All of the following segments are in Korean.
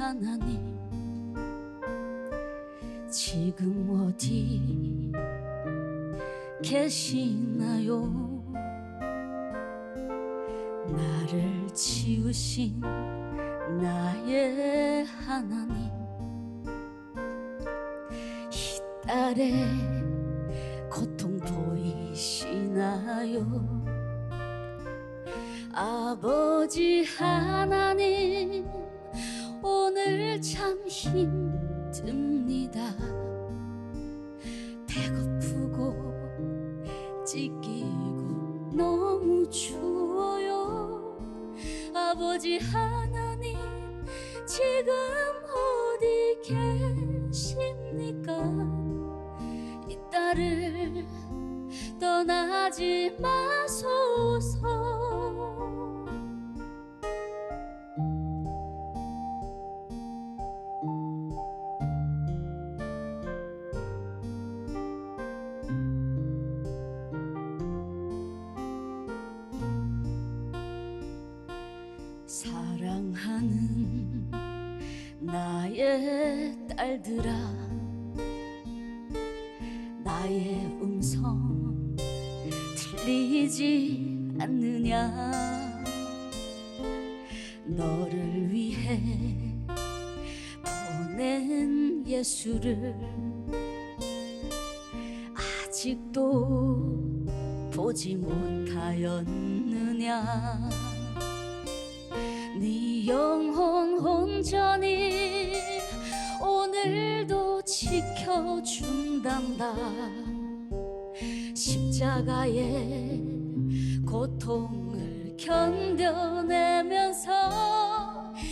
하나님 지금 어디 계시나요? 나를 지으신 나의 하나님 이 딸의 고통 보이시나요? 아버지 하나님 오늘 참 힘듭니다. 배고프고 찢기고 너무 추워요. 아버지 하나님 지금 어디 계십니까? 이 딸을 떠나지 마소서. 사랑하는 나의 딸들아, 나의 음성 들리지 않느냐? 너를 위해 보낸 예수를 아직도 보지 못하였느냐? 네 영혼 온전히 오늘도 지켜준단다. 십자가의 고통을 견뎌내면서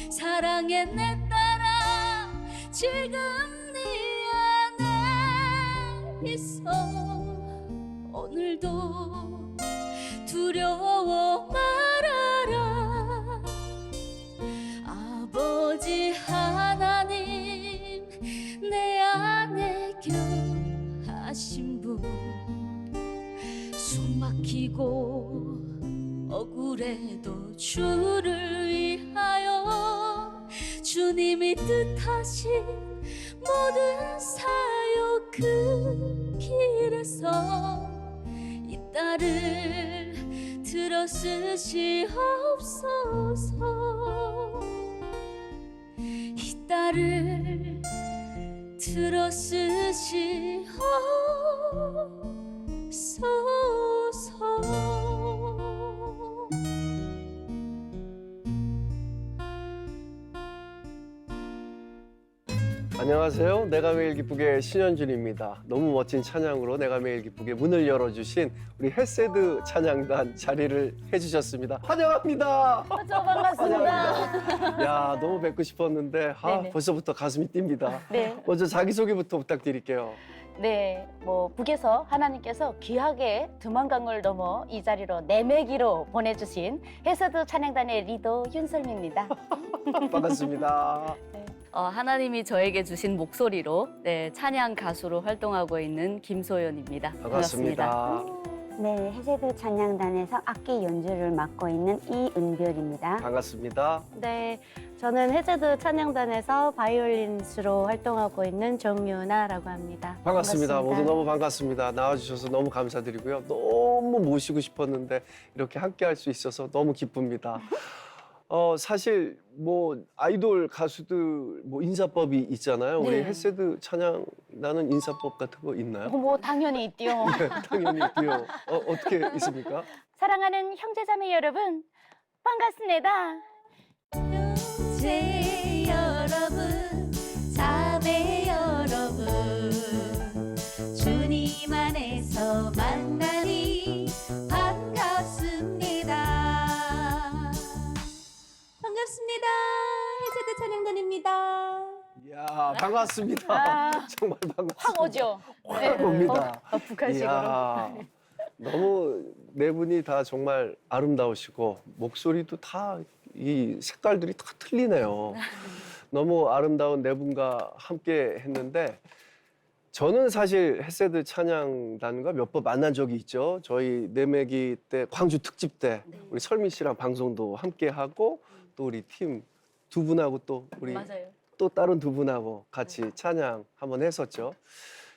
사랑의 내 딸아 지금 네 안에 있어. 오늘도 두려워 말아라. 아버지 하나님 내 안에 격하신 분 숨막히고 억울해도 주를 위하여 주님이 뜻하신 모든 사역 그 길에서 이 딸을 들어쓰시옵소서. 이 딸을 들어쓰시옵소서. 안녕하세요. 내가 매일 기쁘게 신현준입니다. 너무 멋진 찬양으로 내가 매일 기쁘게 문을 열어주신 우리 헬세드 찬양단 자리를 해주셨습니다. 환영합니다. 그렇죠, 반갑습니다. 환영합니다. 야, 너무 뵙고 싶었는데 벌써부터 가슴이 뜁니다. 네. 먼저 자기소개부터 부탁드릴게요. 네, 북에서 하나님께서 귀하게 두만강을 넘어 이 자리로 내매기로 보내주신 헬세드 찬양단의 리더 윤설미입니다. 반갑습니다. 하나님이 저에게 주신 목소리로 찬양 가수로 활동하고 있는 김소연입니다. 반갑습니다. 네, 헬세드 찬양단에서 악기 연주를 맡고 있는 이은별입니다. 반갑습니다. 네, 저는 헬세드 찬양단에서 바이올린스로 활동하고 있는 정유나라고 합니다. 반갑습니다. 모두 너무 반갑습니다. 나와주셔서 너무 감사드리고요. 너무 모시고 싶었는데 이렇게 함께 할 수 있어서 너무 기쁩니다. 사실 아이돌 가수들 인사법이 있잖아요. 우리 네. 헬세드 찬양단은 인사법 같은 거 있나요? 당연히 있디요. 네, 당연히 있고요. 어떻게 있습니까? 사랑하는 형제자매 여러분, 반갑습니다. 형제 여러분, 자매 여러분, 주님 안에서 만나니 반갑습니다. 반갑습니다. 헬세드 찬양단입니다. 이야, 반갑습니다. 정말 반갑습니다. 확 오죠? 확 옵니다. 북한식으로. 이야, 너무 네 분이 다 정말 아름다우시고 목소리도 다 이 색깔들이 다 틀리네요. 너무 아름다운 네 분과 함께 했는데 저는 사실 헬세드 찬양단과 몇 번 만난 적이 있죠. 저희 내매기 때 광주 특집 때 우리 설미 씨랑 방송도 함께 하고 또 우리 팀 두 분하고 또 우리 맞아요. 또 다른 두 분하고 같이 찬양 한번 했었죠.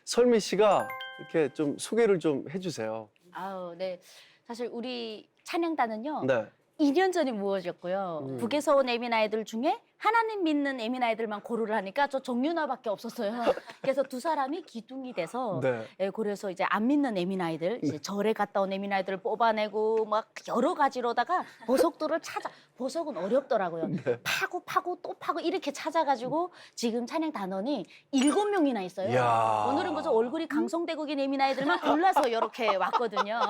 설미 씨가 이렇게 좀 소개를 좀 해주세요. 아우, 네. 사실 우리 찬양단은요. 네. 2년 전에 모아졌고요. 북에서 온 에미나이들 중에 하나님 믿는 에미나이들만 고르를 하니까 저 정윤아밖에 없었어요. 그래서 두 사람이 기둥이 돼서 네. 예, 그래서 이제 안 믿는 에미나이들, 이제 절에 갔다 온 에미나이들을 뽑아내고 막 여러 가지로다가 보석들을 찾아. 보석은 어렵더라고요. 파고 또 파고 이렇게 찾아가지고 지금 찬양 단원이 7명이나 있어요. 이야. 오늘은 그저 얼굴이 강성대국인 에미나이들만 골라서 이렇게 왔거든요.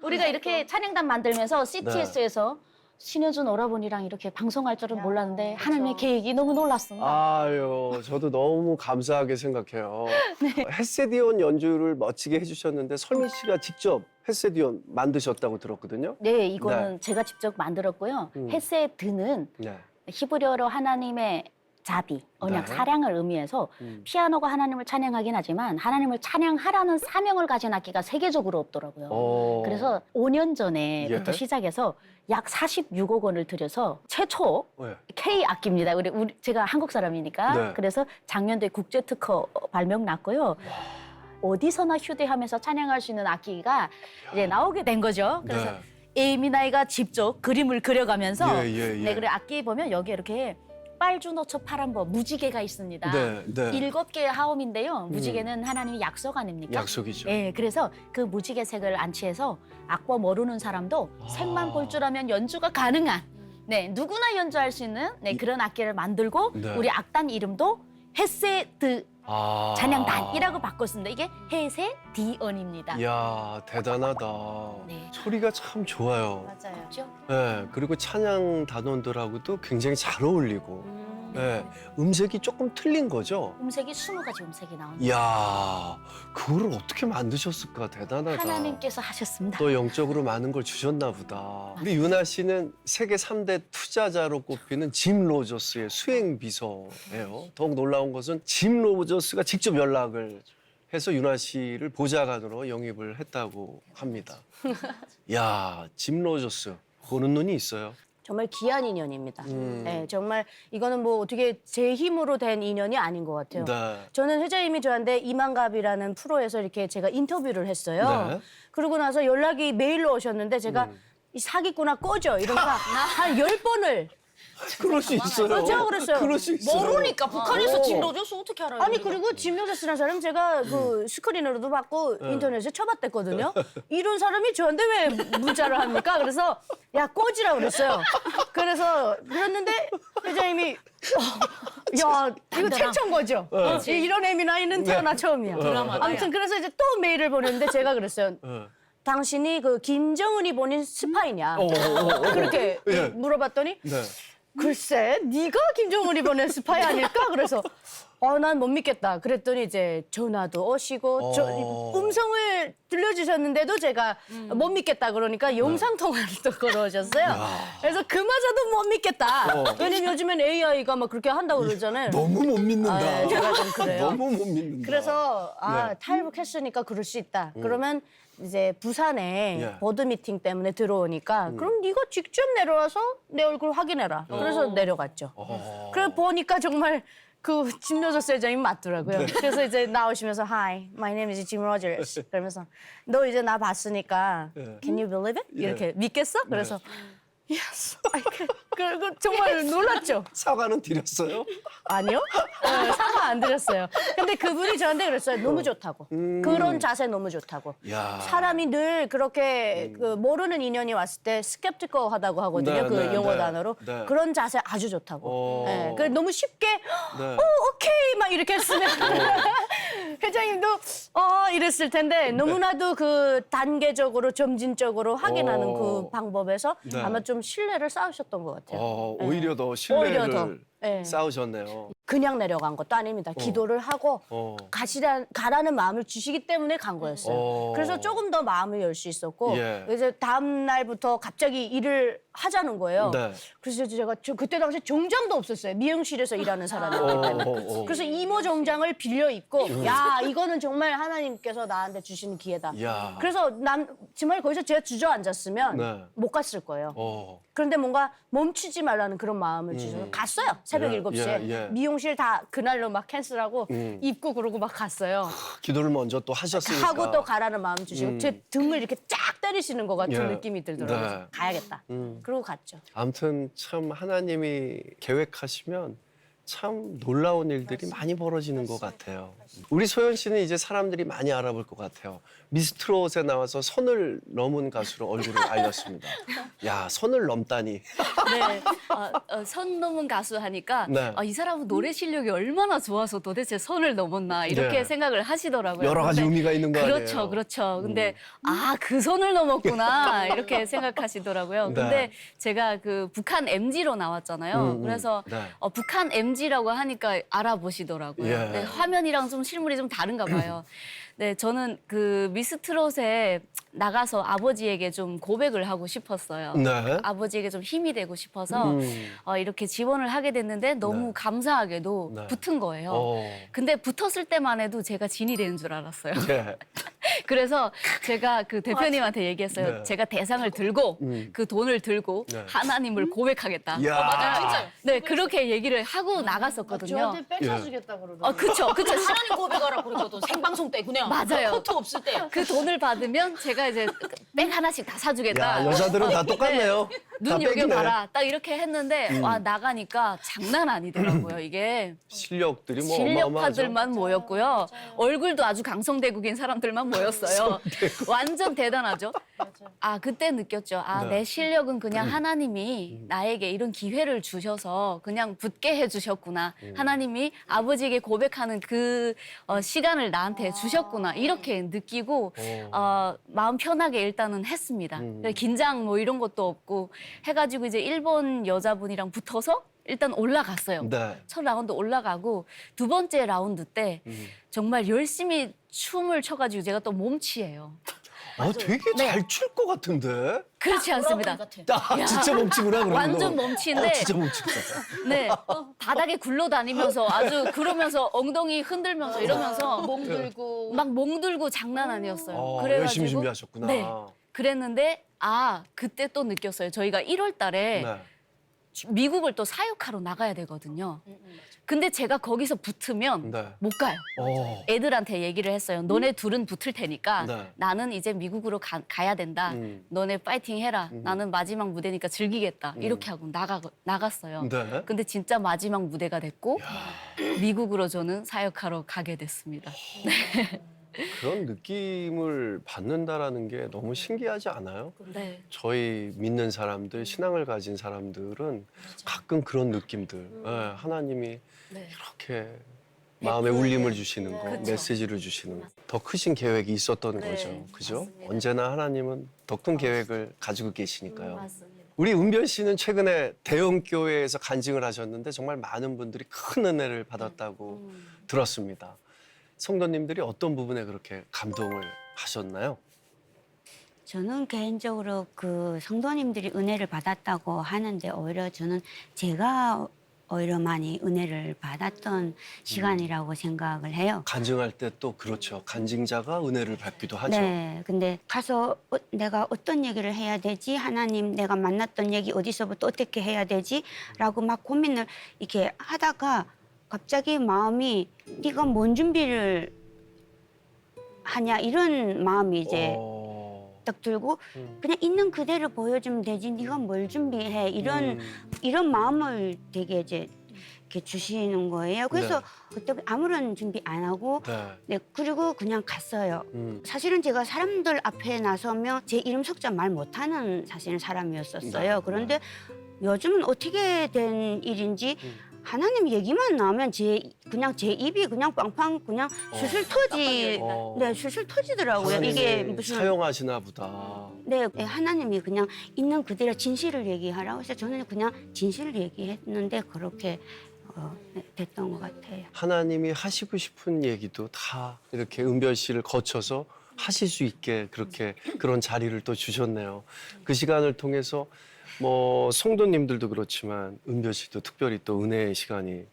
우리가 이렇게 찬양단 만들면서 CTS에서 신효준 오라버니랑 이렇게 방송할 줄은 몰랐는데 하나님의 계획이 너무 놀랐습니다. 아유, 저도 너무 감사하게 생각해요. 헤세디온 연주를 멋지게 해주셨는데 설미 씨가 직접 헤세디온 만드셨다고 들었거든요. 네, 이거는 제가 직접 만들었고요. 헤세드는 네. 히브리어로 하나님의 자비, 언약, 네. 사랑을 의미해서 피아노가 하나님을 찬양하긴 하지만 하나님을 찬양하라는 사명을 가진 악기가 세계적으로 없더라고요. 그래서 5년 전에부터 예. 시작해서 약 46억 원을 들여서 최초 네. K 악기입니다. 제가 한국 사람이니까. 네. 그래서 작년도에 국제 특허 발명 났고요. 어디서나 휴대하면서 찬양할 수 있는 악기가 이제 나오게 된 거죠. 그래서 에이미나이가 직접 그림을 그려가면서 예. 네, 그래 악기 보면 여기 이렇게 빨주노초 파란보 무지개가 있습니다. 네. 7개의 하음인데요. 무지개는 하나님의 약속 아닙니까? 약속이죠. 네, 그래서 그 무지개 색을 안치해서 악보 모르는 사람도 색만 볼 줄 알면 연주가 가능한 네, 누구나 연주할 수 있는 네, 그런 악기를 만들고 네. 우리 악단 이름도 헤세드 아. 찬양단이라고 바꿨습니다. 이게 헤세디언입니다. 이야, 대단하다. 네. 소리가 참 좋아요. 맞아요. 그렇죠? 네, 그리고 찬양 단원들하고도 굉장히 잘 어울리고. 네, 음색이 조금 틀린 거죠? 음색이 20가지 음색이 나옵니다. 이야, 그거를 어떻게 만드셨을까? 대단하다. 하나님께서 하셨습니다. 또 영적으로 많은 걸 주셨나 보다. 우리 유나 씨는 세계 3대 투자자로 꼽히는 짐 로저스의 수행 비서예요. 더욱 놀라운 것은 짐 로저스가 직접 연락을 해서 유나 씨를 보좌관으로 영입을 했다고 합니다. 야, 짐 로저스 보는 눈이 있어요. 정말 귀한 인연입니다. 네, 정말 이거는 뭐 어떻게 제 힘으로 된 인연이 아닌 것 같아요. 네. 저는 회장님이 저한테 이만갑이라는 프로에서 이렇게 제가 인터뷰를 했어요. 네. 그러고 나서 연락이 메일로 오셨는데 제가 이 사기꾼아 꺼져 이러면서 한 10번을 그럴 수 있어요. 그렇죠, 그랬어요. 그럴 수 있어요. 모르니까 북한에서 짐 로저스 어떻게 알아요? 아니 그리고 짐 로저스라는 사람 제가 그 스크린으로도 봤고 인터넷에 쳐봤댔거든요. 이런 사람이 저한테 왜 문자를 합니까? 그래서 야 꺼지라 그랬어요. 그래서 그랬는데 회장님이 야 이거 최초인 거죠. 이런 에미나이는 태어나 처음이야. 아무튼 그래서 이제 또 메일을 보냈는데 제가 그랬어요. 당신이 그 김정은이 보낸 스파이냐? 그렇게 예. 물어봤더니 네. 글쎄, 네가 김정은이 보낸 스파이 아닐까? 그래서 난 못 믿겠다. 그랬더니 이제 전화도 오시고 음성을 들려주셨는데도 제가 못 믿겠다 그러니까 영상 통화를 또 걸어오셨어요. 그래서 그마저도 못 믿겠다. 왜냐면 요즘엔 AI가 막 그렇게 한다고 그러잖아요. 너무 못 믿는다. 네, 제가 좀 그래요. 너무 못 믿는다. 그래서 네. 탈북했으니까 그럴 수 있다. 그러면 이제 부산에 예. 보드 미팅 때문에 들어오니까 그럼 네가 직접 내려와서 내 얼굴 확인해라. 그래서 내려갔죠. 그래 보니까 정말 그 짐 로저스 회장이 맞더라고요. 그래서 이제 나오시면서 Hi, my name is Jim Rogers. 그러면서 너 이제 나 봤으니까 Can you believe it? 이렇게 믿겠어? 그래서 Yes, I can. 그 정말 놀랐죠. 사과는 드렸어요? 아니요? 네, 사과 안 드렸어요. 근데 그분이 저한테 그랬어요. 너무 좋다고. 그런 자세 너무 좋다고. 야. 사람이 늘 그렇게 그 모르는 인연이 왔을 때 skeptical 하다고 하거든요. 네, 그 네, 영어 네. 단어로. 네. 그런 자세 아주 좋다고. 네, 그 너무 쉽게 네. 오케이 막 이렇게 했으면 회장님도 이랬을 텐데 너무나도 그 단계적으로 점진적으로 확인하는 그 방법에서 네. 아마 좀 신뢰를 쌓으셨던 것 같아요. 오히려 더 신뢰를 오히려 더. 네. 쌓으셨네요. 그냥 내려간 것도 아닙니다. 기도를 하고 가라는 마음을 주시기 때문에 간 거였어요. 그래서 조금 더 마음을 열 수 있었고 예. 이제 다음 날부터 갑자기 일을 하자는 거예요. 네. 그래서 제가 그때 당시 정장도 없었어요. 미용실에서 일하는 사람이었기 때문에. 그래서 이모 정장을 빌려 입고 야 이거는 정말 하나님께서 나한테 주시는 기회다. 야. 그래서 정말 거기서 제가 주저앉았으면 네. 못 갔을 거예요. 어. 그런데 뭔가 멈추지 말라는 그런 마음을 주셔서 갔어요. 새벽 예, 7시에 예, 예. 미용실 다 그날로 막 캔슬하고 입고 그러고 막 갔어요. 기도를 먼저 또 하셨으니까. 하고 또 가라는 마음 주시고 제 등을 이렇게 쫙 때리시는 것 같은 예. 느낌이 들더라고요. 네. 가야겠다. 그러고 갔죠. 아무튼 참 하나님이 계획하시면 참 놀라운 일들이 많이 벌어지는 것 같아요. 우리 소연 씨는 이제 사람들이 많이 알아볼 것 같아요. 미스트롯에 나와서 선을 넘은 가수로 얼굴을 알렸습니다. 야, 선을 넘다니. 네, 선 넘은 가수 하니까 네. 이 사람은 노래 실력이 얼마나 좋아서 도대체 선을 넘었나 이렇게 네. 생각을 하시더라고요. 여러 가지 근데 의미가 있는 거 아니에요? 그렇죠, 그렇죠. 근데 그 선을 넘었구나 이렇게 생각하시더라고요. 네. 근데 제가 그 북한 MG로 나왔잖아요. 그래서 네. 북한 MG라고 하니까 알아보시더라고요. 예. 네, 화면이랑 좀 실물이 좀 다른가 봐요. 네, 저는 그 미스트롯에 나가서 아버지에게 좀 고백을 하고 싶었어요. 네. 아버지에게 좀 힘이 되고 싶어서 이렇게 지원을 하게 됐는데 너무 네. 감사하게도 네. 붙은 거예요. 어. 근데 붙었을 때만 해도 제가 진이 되는 줄 알았어요. 예. 그래서 제가 그 대표님한테 얘기했어요. 네. 제가 대상을 들고 그 돈을 들고 네. 하나님을 고백하겠다. 이야. 맞아요. 네, 그렇게 얘기를 하고 나갔었거든요. 저한테 뺏어주겠다 그러더라고요. 그쵸. 하나님 고백하라 그랬거든. 생방송 때 그냥 맞아요. 커트 없을 때. 그 돈을 받으면 제가 이제 백 하나씩 다 사주겠다. 야, 여자들은 다 똑같네요. 다 눈 뺏기네. 여겨봐라. 딱 이렇게 했는데 와 나가니까 장난 아니더라고요. 이게 실력들이 뭐 실력파들만 모였고요. 얼굴도 아주 강성대국인 사람들만 모였어요. 완전 대단하죠. 그때 느꼈죠. 네. 내 실력은 그냥 하나님이 나에게 이런 기회를 주셔서 그냥 붙게 해주셨구나. 하나님이 아버지에게 고백하는 그 시간을 나한테 주셨구나. 이렇게 느끼고 마음 편하게 일단은 했습니다. 긴장 뭐 이런 것도 없고 해가지고 이제 일본 여자분이랑 붙어서 일단 올라갔어요. 네. 첫 라운드 올라가고 두 번째 라운드 때 정말 열심히 춤을 춰가지고 제가 또 몸치예요. 되게 네. 잘 출 것 같은데? 그렇지 않습니다. 진짜 몸치구나 그런 거. 완전 몸치인데 진짜 몸치다. 네, 바닥에 굴러다니면서 아주 그러면서 엉덩이 흔들면서 이러면서 몽들고. 막 몽들고 장난 아니었어요. 열심히 준비하셨구나. 네, 그랬는데 그때 또 느꼈어요. 저희가 1월 달에 네. 미국을 또 사육하러 나가야 되거든요. 근데 제가 거기서 붙으면 네. 못 가요. 애들한테 얘기를 했어요. 너네 둘은 붙을 테니까 네. 나는 이제 미국으로 가야 된다. 너네 파이팅 해라. 나는 마지막 무대니까 즐기겠다. 이렇게 하고 나갔어요. 네. 근데 진짜 마지막 무대가 됐고 미국으로 저는 사역하러 가게 됐습니다. 그런 느낌을 받는다라는 게 너무 신기하지 않아요? 네. 저희 믿는 사람들, 신앙을 가진 사람들은 가끔 그런 느낌들, 하나님이 네. 이렇게 마음에 울림을 주시는 거, 그쵸. 메시지를 주시는 거. 더 크신 계획이 있었던 네, 거죠. 그죠? 맞습니다. 언제나 하나님은 더 큰 계획을 가지고 계시니까요. 맞습니다. 우리 은변 씨는 최근에 대형 교회에서 간증을 하셨는데 정말 많은 분들이 큰 은혜를 받았다고 들었습니다. 성도님들이 어떤 부분에 그렇게 감동을 하셨나요? 저는 개인적으로 그 성도님들이 은혜를 받았다고 하는데 오히려 저는 제가 오히려 많이 은혜를 받았던 시간이라고 생각을 해요. 간증할 때 또 그렇죠. 간증자가 은혜를 받기도 하죠. 네, 근데 가서 내가 어떤 얘기를 해야 되지? 하나님, 내가 만났던 얘기 어디서부터 어떻게 해야 되지? 라고 막 고민을 이렇게 하다가 갑자기 마음이 네가 뭔 준비를 하냐 이런 마음이 이제 딱 들고 그냥 있는 그대로 보여주면 되지 네가 뭘 준비해 이런 마음을 되게 이제 이렇게 주시는 거예요. 그래서 그때 아무런 준비 안 하고 네, 그리고 그냥 갔어요. 사실은 제가 사람들 앞에 나서면 제 이름 석자 말 못하는 사실은 사람이었었어요. 그런데 요즘은 어떻게 된 일인지 하나님 얘기만 나오면 그냥 제 입이 그냥 빵빵 그냥 술술 네, 술술 터지더라고요. 이게 무슨 사용하시나 보다. 네, 하나님이 그냥 있는 그대로 진실을 얘기하라고 해서 저는 그냥 진실을 얘기했는데 그렇게 됐던 것 같아요. 하나님이 하시고 싶은 얘기도 다 이렇게 은별 씨를 거쳐서 하실 수 있게 그렇게 그런 자리를 또 주셨네요. 그 시간을 통해서 뭐 성도님들도 그렇지만 은별 씨도 특별히 또 은혜의 시간이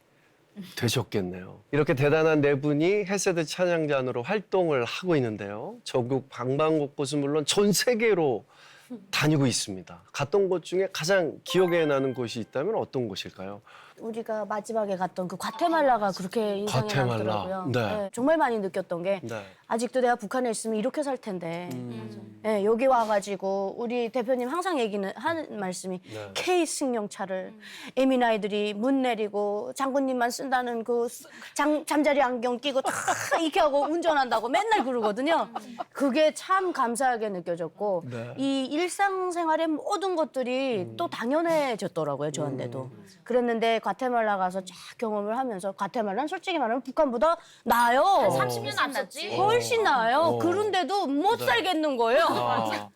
되셨겠네요. 이렇게 대단한 네 분이 헤세드 찬양단으로 활동을 하고 있는데요. 전국 방방곳곳은 물론 전 세계로 다니고 있습니다. 갔던 곳 중에 가장 기억에 나는 곳이 있다면 어떤 곳일까요? 우리가 마지막에 갔던 그 과테말라가 그렇게 인상이 과테말라. 남더라고요. 네. 정말 많이 느꼈던 게 네. 아직도 내가 북한에 있으면 이렇게 살 텐데 네, 여기 와가지고 우리 대표님 항상 하는 말씀이 네. K 승용차를 에미나이들이 문 내리고 장군님만 쓴다는 그 잠자리 안경 끼고 다 이렇게 하고 운전한다고 맨날 그러거든요. 그게 참 감사하게 느껴졌고 네. 이 일상생활의 모든 것들이 또 당연해졌더라고요, 저한테도. 그랬는데 과테말라 가서 쫙 경험을 하면서 과테말라는 솔직히 말하면 북한보다 나아요. 30년 앞섰지. 훨씬 나아요. 어. 그런데도 못 네. 살겠는 거예요. 아,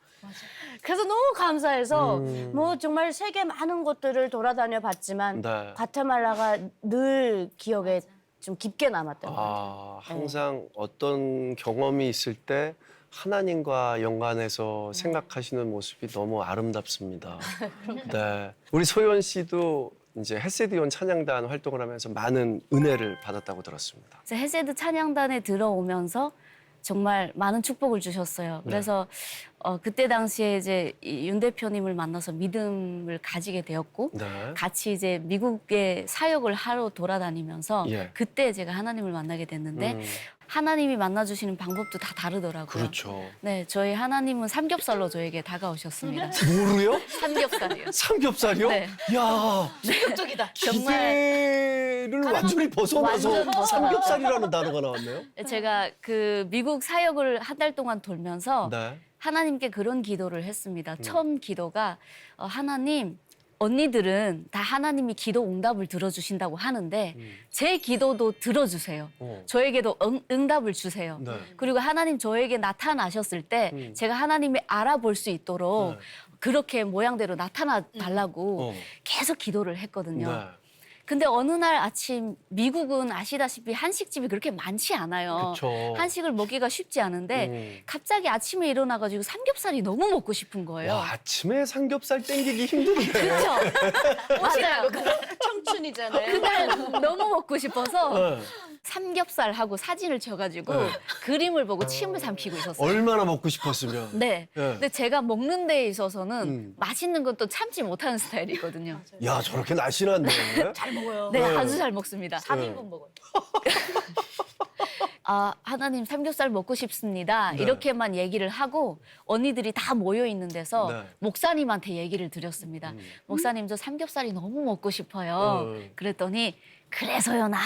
그래서 너무 감사해서 뭐 정말 세계 많은 곳들을 돌아다녀 봤지만 네. 과테말라가 늘 기억에 좀 깊게 남았던 것 같아요. 항상 어떤 경험이 있을 때 하나님과 연관해서 생각하시는 모습이 너무 아름답습니다. 네. 우리 소연 씨도 이제 헤세드온 찬양단 활동을 하면서 많은 은혜를 받았다고 들었습니다. 그래서 헤세드 찬양단에 들어오면서 정말 많은 축복을 주셨어요. 그래서 그때 당시에 이제 이윤 대표님을 만나서 믿음을 가지게 되었고 네. 같이 이제 미국에 사역을 하러 돌아다니면서 예. 그때 제가 하나님을 만나게 됐는데 하나님이 만나주시는 방법도 다 다르더라고요. 그렇죠. 네, 저희 하나님은 삼겹살로 저에게 다가오셨습니다. 뭐로요? 삼겹살이요. 삼겹살이요? 네. 야, 충격적이다. 기대를 완전히 벗어나서 완전 벗어나서. 삼겹살이라는 단어가 나왔네요. 제가 그 미국 사역을 한 달 동안 돌면서 네. 하나님께 그런 기도를 했습니다. 처음 기도가 하나님, 언니들은 다 하나님이 기도 응답을 들어주신다고 하는데 제 기도도 들어주세요. 저에게도 응답을 주세요. 네. 그리고 하나님 저에게 나타나셨을 때 제가 하나님을 알아볼 수 있도록 네. 그렇게 모양대로 나타나 달라고 계속 기도를 했거든요. 네. 근데 어느 날 아침 미국은 아시다시피 한식집이 그렇게 많지 않아요. 그쵸. 한식을 먹기가 쉽지 않은데 갑자기 아침에 일어나가지고 삼겹살이 너무 먹고 싶은 거예요. 와, 아침에 삼겹살 땡기기 힘든데. 그렇죠. 맞아요. 청춘이잖아요. 그날 너무 먹고 싶어서 네. 삼겹살하고 사진을 쳐가지고 네. 그림을 보고 침을 삼키고 있었어요. 얼마나 먹고 싶었으면. 네. 네. 근데 제가 먹는 데에 있어서는 맛있는 건 또 참지 못하는 스타일이거든요. 야, 저렇게 날씬한데. 먹어요. 네, 네. 아주 잘 먹습니다. 3인분 먹어요. 하나님 삼겹살 먹고 싶습니다. 네. 이렇게만 얘기를 하고 언니들이 다 모여 있는 데서 네. 목사님한테 얘기를 드렸습니다. 목사님 저 삼겹살이 너무 먹고 싶어요. 그랬더니 그래서요 나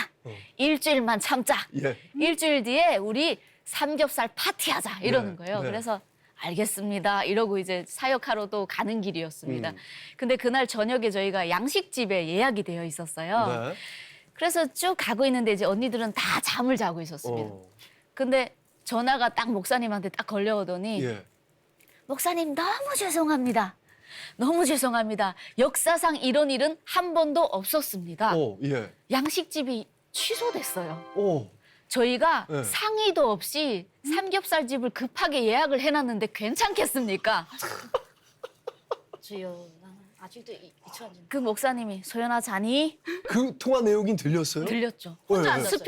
일주일만 참자. 예. 일주일 뒤에 우리 삼겹살 파티하자 이러는 네. 거예요. 네. 그래서 알겠습니다. 이러고 이제 사역하러도 가는 길이었습니다. 근데 그날 저녁에 저희가 양식집에 예약이 되어 있었어요. 네. 그래서 쭉 가고 있는데 이제 언니들은 다 잠을 자고 있었습니다. 근데 전화가 딱 목사님한테 딱 걸려오더니 예. 목사님 너무 죄송합니다. 너무 죄송합니다. 역사상 이런 일은 한 번도 없었습니다. 예. 양식집이 취소됐어요. 오. 저희가 네. 상의도 없이 삼겹살집을 급하게 예약을 해놨는데 괜찮겠습니까? 주여, 나는 아직도 이처한지. 그 목사님이 소연아 자니? 그 통화 내용이 들렸어요? 들렸죠. 혼자 앉았어요.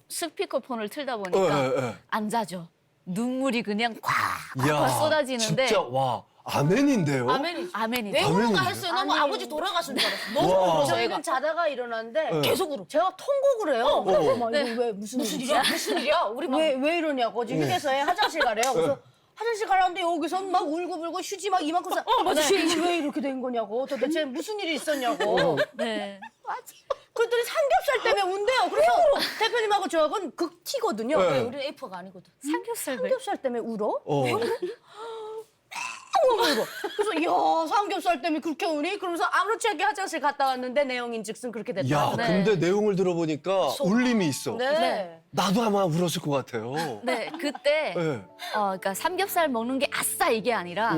스피커폰을 틀다 보니까 안 자죠. 눈물이 그냥 콱콱 쏟아지는데 진짜 와 아멘인데요. 아멘이지. 아멘이죠. 왜 아멘이네. 울까 했어요? 너무 아니. 아버지 돌아가신 줄 알았어. 와. 너무 저희는 자다가 일어났는데 네. 계속 울어. 제가 통곡을 해요. 막 네. 이거 왜 무슨 무슨 일이야? 일이야? 무슨 일이야? 우리 막 왜 이러냐고 지금 휴게소에 화장실 가래요. 그래서 화장실 가라는데 여기서 막 울고불고 휴지 막 이만큼 맞아. 왜 이렇게 된 거냐고 도대체 무슨 일이 있었냐고. 네. 그랬더니 삼겹살 때문에 운대요. 그래서 대표님하고 저하고는 극티거든요. 네. 우리는 A퍼가 아니거든. 삼겹살 왜? 삼겹살 때문에 울어? 어. 그래서 이야 삼겹살 때문에 그렇게 우니? 그러면서 아무렇지 않게 화장실 갔다 왔는데 내용인즉슨 그렇게 됐다. 야, 네. 근데 내용을 들어보니까 울림이 있어. 네. 네. 나도 아마 울었을 것 같아요. 네, 그때 네. 그러니까 삼겹살 먹는 게 아싸 이게 아니라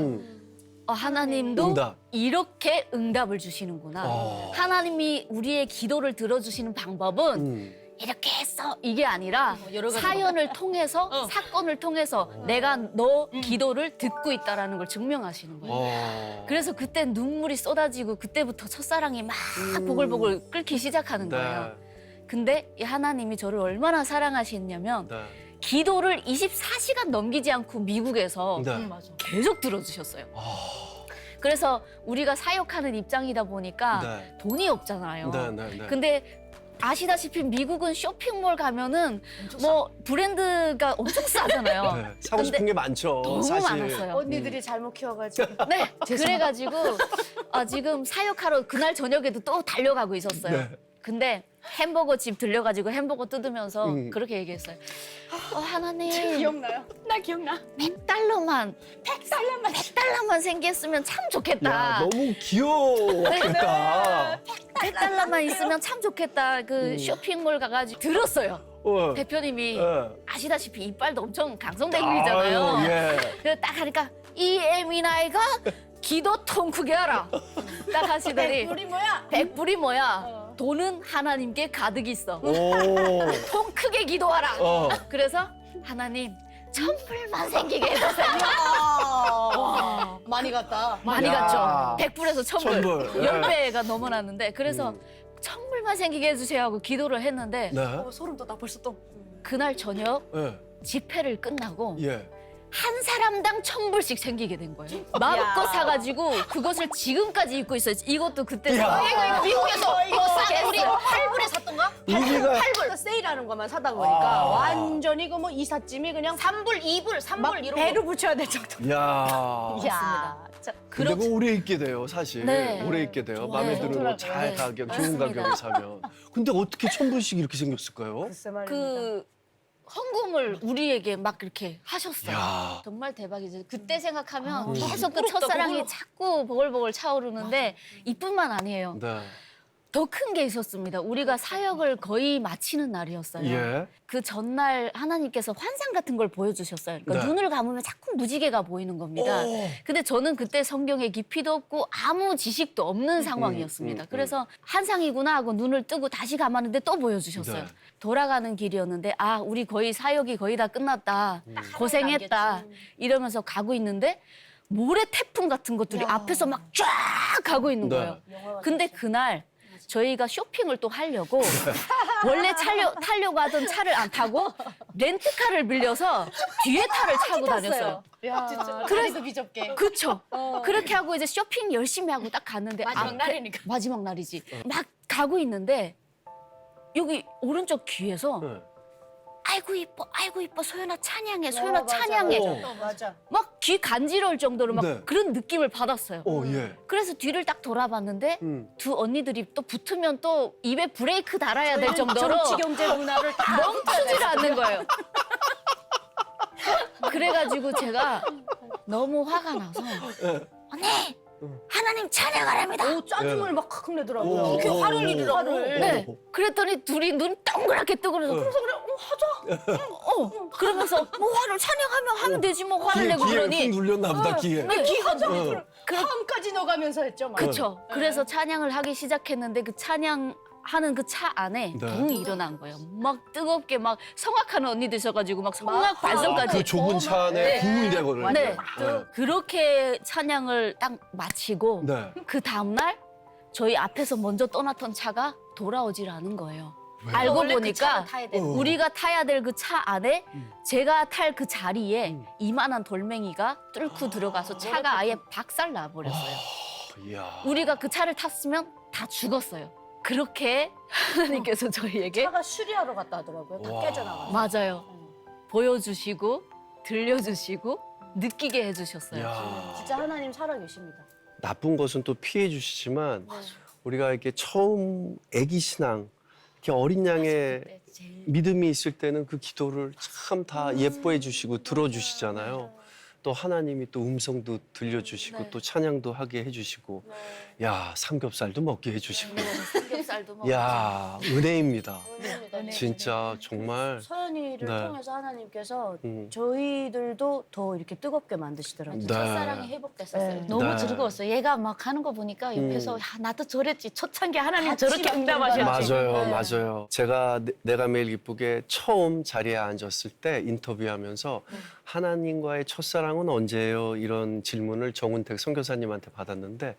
하나님도 응답. 이렇게 응답을 주시는구나. 하나님이 우리의 기도를 들어주시는 방법은 이렇게 했어 이게 아니라 여러 가지 사연을 통해서 사건을 통해서 내가 너 기도를 듣고 있다라는 걸 증명하시는 거예요. 그래서 그때 눈물이 쏟아지고 그때부터 첫사랑이 막 보글보글 끓기 시작하는 거예요. 근데 이 하나님이 저를 얼마나 사랑하시냐면 네. 기도를 24시간 넘기지 않고 미국에서 네. 맞아. 계속 들어주셨어요. 그래서 우리가 사역하는 입장이다 보니까 네. 돈이 없잖아요. 네. 근데 아시다시피 미국은 쇼핑몰 가면은 뭐 브랜드가 엄청 싸잖아요. 네. 사고 싶은 게 많죠. 너무 사실. 많았어요. 언니들이 잘못 키워가지고. 네, 그래가지고 지금 사역하러 그날 저녁에도 또 달려가고 있었어요. 네. 근데 햄버거 집 들려가지고 햄버거 뜯으면서 그렇게 얘기했어요. 하나님, 기억나요? 나 기억나. $100만 생겼으면 참 좋겠다. 야, 너무 귀여웠겠다. 100달러만 있으면 참 좋겠다. 그 쇼핑몰 가가지고 들었어요. 대표님이 아시다시피 이빨도 엄청 강성대국이잖아요. 아유, 예. 그래서 딱 하니까 이 에미나이가 기도 통 크게 하라. 딱 하시더니 우리 뭐야? 100불이 뭐야? 돈은 하나님께 가득 있어. 오. 통 크게 기도하라. 그래서 하나님 1000불만 생기게 해주세요. 많이 갔다. 많이 야. 갔죠. 100불에서 1000불. 1000불. 예. 10배가 넘어났는데 그래서 1000불만 생기게 해주세요 하고 기도를 했는데 네. 소름 돋아 벌써 또. 그날 저녁 예. 집회를 끝나고 예. 한 사람당 1000불씩 생기게 된 거예요. 마음껏 사가지고 그것을 지금까지 입고 있어요. 이것도 그때 야. 이거 미국에서 이거 싸게 우리 8불에 샀던가? 우리가 8불 세일하는 것만 사다 보니까 완전히 그 뭐 이삿짐이 그냥 3불, 2불, 3불 막 이런 배로 붙여야 될 정도. 야. 야, 근데 그거 오래 입게 돼요, 사실. 네. 오래 입게 돼요. 마음에 드는 좋더라고요. 옷 잘 네. 가격, 좋은 맞습니다. 가격에 사면. 근데 어떻게 1000불씩 이렇게 생겼을까요? 글쎄 말입니다. 그 헌금을 우리에게 막 이렇게 하셨어요. 야. 정말 대박이죠. 그때 생각하면 계속 그 첫사랑이 자꾸 보글보글 차오르는데 이뿐만 아니에요. 네. 더 큰 게 있었습니다. 우리가 사역을 거의 마치는 날이었어요. 예. 그 전날 하나님께서 환상 같은 걸 보여주셨어요. 그러니까 네. 눈을 감으면 자꾸 무지개가 보이는 겁니다. 근데 저는 그때 성경에 깊이도 없고 아무 지식도 없는 상황이었습니다. 그래서 환상이구나 하고 눈을 뜨고 다시 감았는데 또 보여주셨어요. 네. 돌아가는 길이었는데 우리 거의 사역이 거의 다 끝났다. 고생했다. 이러면서 가고 있는데 모래 태풍 같은 것들이 앞에서 막 쫙 가고 있는 네. 거예요. 근데 그날 저희가 쇼핑을 또 하려고 원래 타려고 하던 차를 안 타고 렌트카를 빌려서 뒤에 차를 타고 다녔어요. 야, 진짜. 그래서 비좁게. 그쵸. 그렇게 하고 이제 쇼핑 열심히 하고 딱 갔는데 마지막 날이니까. 마지막 날이지. 막 가고 있는데 여기 오른쪽 귀에서 네. 아이고 이뻐 소연아 찬양해 소연아 찬양해 맞아. 막 귀 간지러울 정도로 막 네. 그런 느낌을 받았어요. 예. 그래서 뒤를 딱 돌아봤는데 두 언니들이 또 붙으면 또 입에 브레이크 달아야 될 정도로 정치 경제 문화를 다 멈추질 않는 거예요. 그래가지고 제가 너무 화가 나서 언니 하나님 찬양하랍니다. 오, 짜증을 막 확 내더라고요. 오, 그렇게 오, 화를 오, 내더라고. 오. 네. 그랬더니 둘이 눈 동그랗게 뜨고 그래서 그래 하자. 그러면서 뭐 화를 하면 되지 뭐 화를 내고 귀에 그러니. 훅 눌렸나 보다, 귀에. 내 귀가 좀 어. 함까지 넣어가면서 했죠. 막. 그쵸. 그래서 찬양을 하기 시작했는데 그 찬양하는 그 차 안에 네. 붕이 일어난 거예요. 막 뜨겁게 막 성악하는 언니들 있어가지고 막 성악 발성까지. 그 좁은 차 안에 네. 붕이 되거든요. 네. 그렇게 찬양을 딱 마치고 네. 그 다음날 저희 앞에서 먼저 떠났던 차가 돌아오질 않은 거예요. 알고 원래 그 보니까 차를 타야 돼. 우리가 타야 될 그 차 안에 제가 탈 그 자리에 이만한 돌멩이가 뚫고 들어가서 차가 아예 박살 나버렸어요. 이야. 우리가 그 차를 탔으면 다 죽었어요. 그렇게 하나님께서 저희에게 차가 수리하러 갔다 하더라고요. 다 와. 깨져나가. 맞아요. 보여주시고 들려주시고 느끼게 해주셨어요. 이야. 진짜 하나님 살아계십니다. 나쁜 것은 또 피해 주시지만 우리가 이렇게 처음 애기 신앙, 이렇게 어린 양의 믿음이 있을 때는 그 기도를 참 다 예뻐해 주시고 들어주시잖아요. 또 하나님이 또 음성도 들려주시고 네. 또 찬양도 하게 해주시고, 야 삼겹살도 먹게 해주시고, 삼겹살도 먹고. 야 은혜입니다. 네. 진짜 정말. 서연이를 네. 통해서 하나님께서 음. 저희들도 더 이렇게 뜨겁게 만드시더라고요. 네. 첫사랑이 회복됐었어요. 네. 너무 네. 즐거웠어요. 얘가 막 하는 거 보니까 옆에서 야, 나도 저랬지. 초창기 하나님 같이 저렇게 막 응답하셨지. 맞아요, 네. 맞아요. 제가 내가 매일 기쁘게 처음 자리에 앉았을 때 인터뷰하면서 하나님과의 첫사랑은 언제예요? 이런 질문을 정운택 선교사님한테 받았는데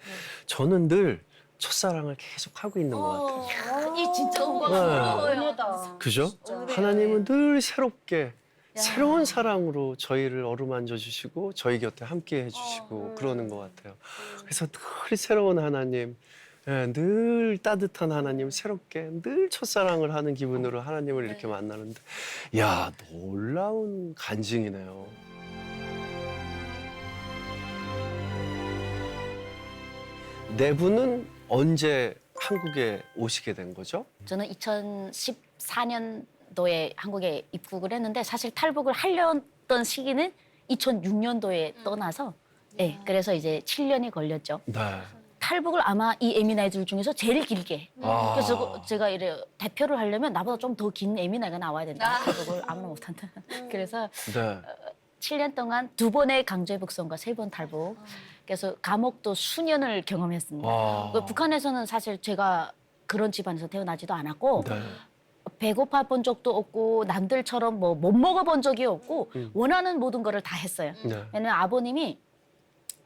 저는 늘 첫사랑을 계속 하고 있는 것 같아요. 이 진짜 네. 영광스러워요. 은혜다. 그죠? 하나님은 늘 새롭게 새로운 사랑으로 저희를 어루만져 주시고 저희 곁에 함께 해주시고 그러는 것 같아요. 그래서 늘 새로운 하나님, 예, 늘 따뜻한 하나님, 새롭게 늘 첫사랑을 하는 기분으로 하나님을 이렇게 만나는데, 야, 놀라운 간증이네요. 네 분은 언제 한국에 오시게 된 거죠? 저는 2014년도에 한국에 입국을 했는데 사실 탈북을 하려던 시기는 2006년도에 떠나서 네, 그래서 이제 7년이 걸렸죠. 네. 탈북을 아마 이 에미나이들 중에서 제일 길게. 아. 그래서 제가 이래 대표를 하려면 나보다 좀 더 긴 에미나이가 나와야 된다. 탈북을 아무나 못한다. 그래서 네. 7년 동안 2번의 강제 북송과 3번 탈북. 그래서 감옥도 수년을 경험했습니다. 와. 그 북한에서는 사실 제가 그런 집안에서 태어나지도 않았고 네. 배고파 본 적도 없고 남들처럼 뭐 못 먹어본 적이 없고 원하는 모든 거를 다 했어요. 네. 왜냐면 아버님이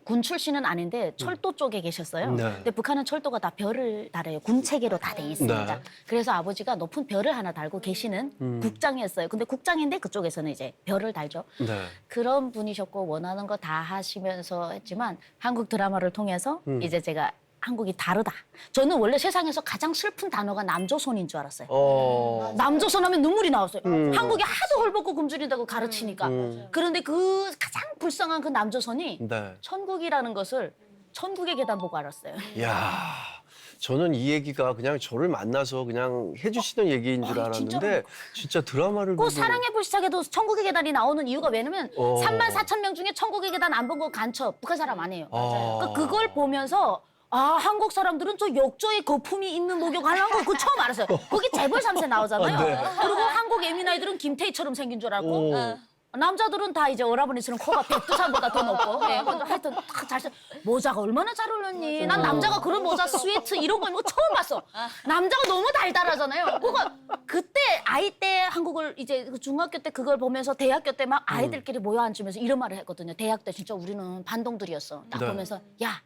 군 출신은 아닌데 철도 쪽에 계셨어요. 네. 근데 북한은 철도가 다 별을 달아요. 군 체계로 다 돼 있습니다. 네. 그래서 아버지가 높은 별을 하나 달고 계시는 국장이었어요. 근데 국장인데 그쪽에서는 이제 별을 달죠. 네. 그런 분이셨고 원하는 거 다 하시면서 했지만 한국 드라마를 통해서 이제 제가 한국이 다르다. 저는 원래 세상에서 가장 슬픈 단어가 남조선인 줄 알았어요. 남조선 하면 눈물이 나왔어요. 한국이 하도 헐벗고 굶주린다고 가르치니까. 그런데 그 가장 불쌍한 그 남조선이 네. 천국이라는 것을 천국의 계단 보고 알았어요. 야, 저는 이 얘기가 그냥 저를 만나서 그냥 해주시는 얘기인 줄 알았는데 진짜 드라마를 그 보고 사랑의 불시착에도 천국의 계단이 나오는 이유가 왜냐면 어. 34,000명 중에 천국의 계단 안 본 거 간첩 북한 사람 아니에요. 아. 그러니까 그걸 보면서 아 한국 사람들은 저 역조의 거품이 있는 목욕 하려고 그거 처음 알았어요. 거기 재벌 3세 나오잖아요. 아, 네. 그리고 한국 에미나이들은 김태희처럼 생긴 줄 알고 오. 남자들은 다 이제 오라버니처럼 코가 백두산보다 더 높고 네, 하여튼 딱 잘 모자가 얼마나 잘 어울렸니. 난 남자가 그런 모자 스웨트 이런 거 입는 거 처음 봤어. 남자가 너무 달달하잖아요. 그거 그때 아이 때 한국을 이제 그 중학교 때 그걸 보면서 대학교 때 막 아이들끼리 모여 앉으면서 이런 말을 했거든요. 대학 때 진짜 우리는 반동들이었어. 딱 네. 보면서 야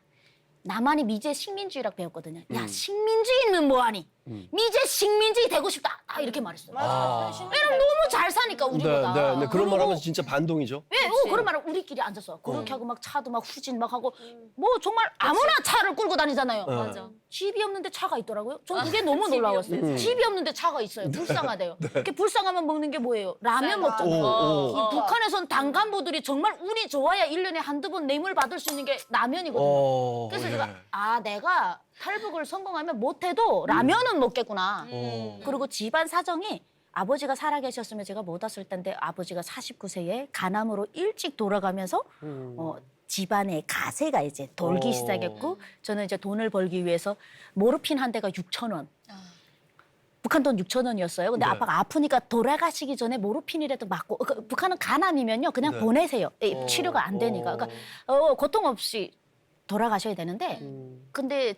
나만이 미제 식민주의라고 배웠거든요. 야 식민주의는 뭐하니? 미제 식민주의 되고 싶다. 딱 이렇게 말했어요. 왜냐면 너무 잘 사니까 네, 우리보다. 네, 네. 그런 그리고 말하면 진짜 반동이죠. 예, 그런 말을 우리끼리 앉아서 그렇게 하고 막 차도 막 후진 막 하고 뭐 정말 아무나 차를 끌고 다니잖아요. 맞아. 집이 없는데 차가 있더라고요. 전 그게 너무 놀라웠어요. 집이 없는데 차가 있어요. 불쌍하대요. 이렇게 불쌍하면 먹는 게 뭐예요? 라면 먹잖아요. 오, 이 북한에선 당간부들이 정말 운이 좋아야 1년에 한두 번 뇌물 받을 수 있는 게 라면이거든요. 그래서 예. 제가 아 내가 탈북을 성공하면 못해도 라면은 먹겠구나. 그리고 집안 사정이 아버지가 살아계셨으면 제가 못 왔을 텐데 아버지가 49세에 간암으로 일찍 돌아가면서 집안의 가세가 이제 돌기 시작했고 저는 이제 돈을 벌기 위해서 모르핀 한 대가 6,000원. 북한 돈 6,000원이었어요. 근데 네. 아빠가 아프니까 돌아가시기 전에 모르핀이라도 맞고 북한은 간암이면요 그냥 네. 보내세요. 치료가 안 되니까. 그러니까 고통 없이 돌아가셔야 되는데 근데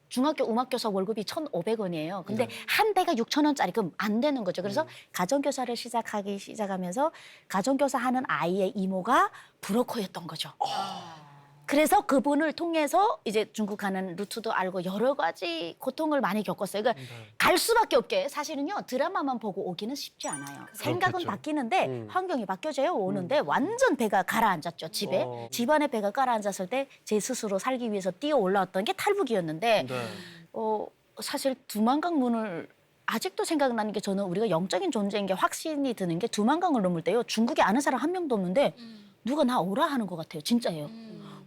중학교 음악교사 월급이 1,500원이에요. 근데 한 대가 6,000원짜리 그럼 안 되는 거죠. 그래서 가정교사를 시작하면서 가정교사 하는 아이의 이모가 브로커였던 거죠. 그래서 그분을 통해서 이제 중국 가는 루트도 알고 여러 가지 고통을 많이 겪었어요. 그러니까 갈 수밖에 없게 사실은요 드라마만 보고 오기는 쉽지 않아요. 생각은 그렇겠죠. 바뀌는데 환경이 바뀌어져요. 오는데 완전 배가 가라앉았죠. 집에. 집안에 배가 가라앉았을 때 제 스스로 살기 위해서 뛰어 올라왔던 게 탈북이었는데 네. 사실 두만강 문을 아직도 생각나는 게 저는 우리가 영적인 존재인 게 확신이 드는 게 두만강을 넘을 때요. 중국에 아는 사람 한 명도 없는데 누가 나 오라 하는 것 같아요. 진짜예요.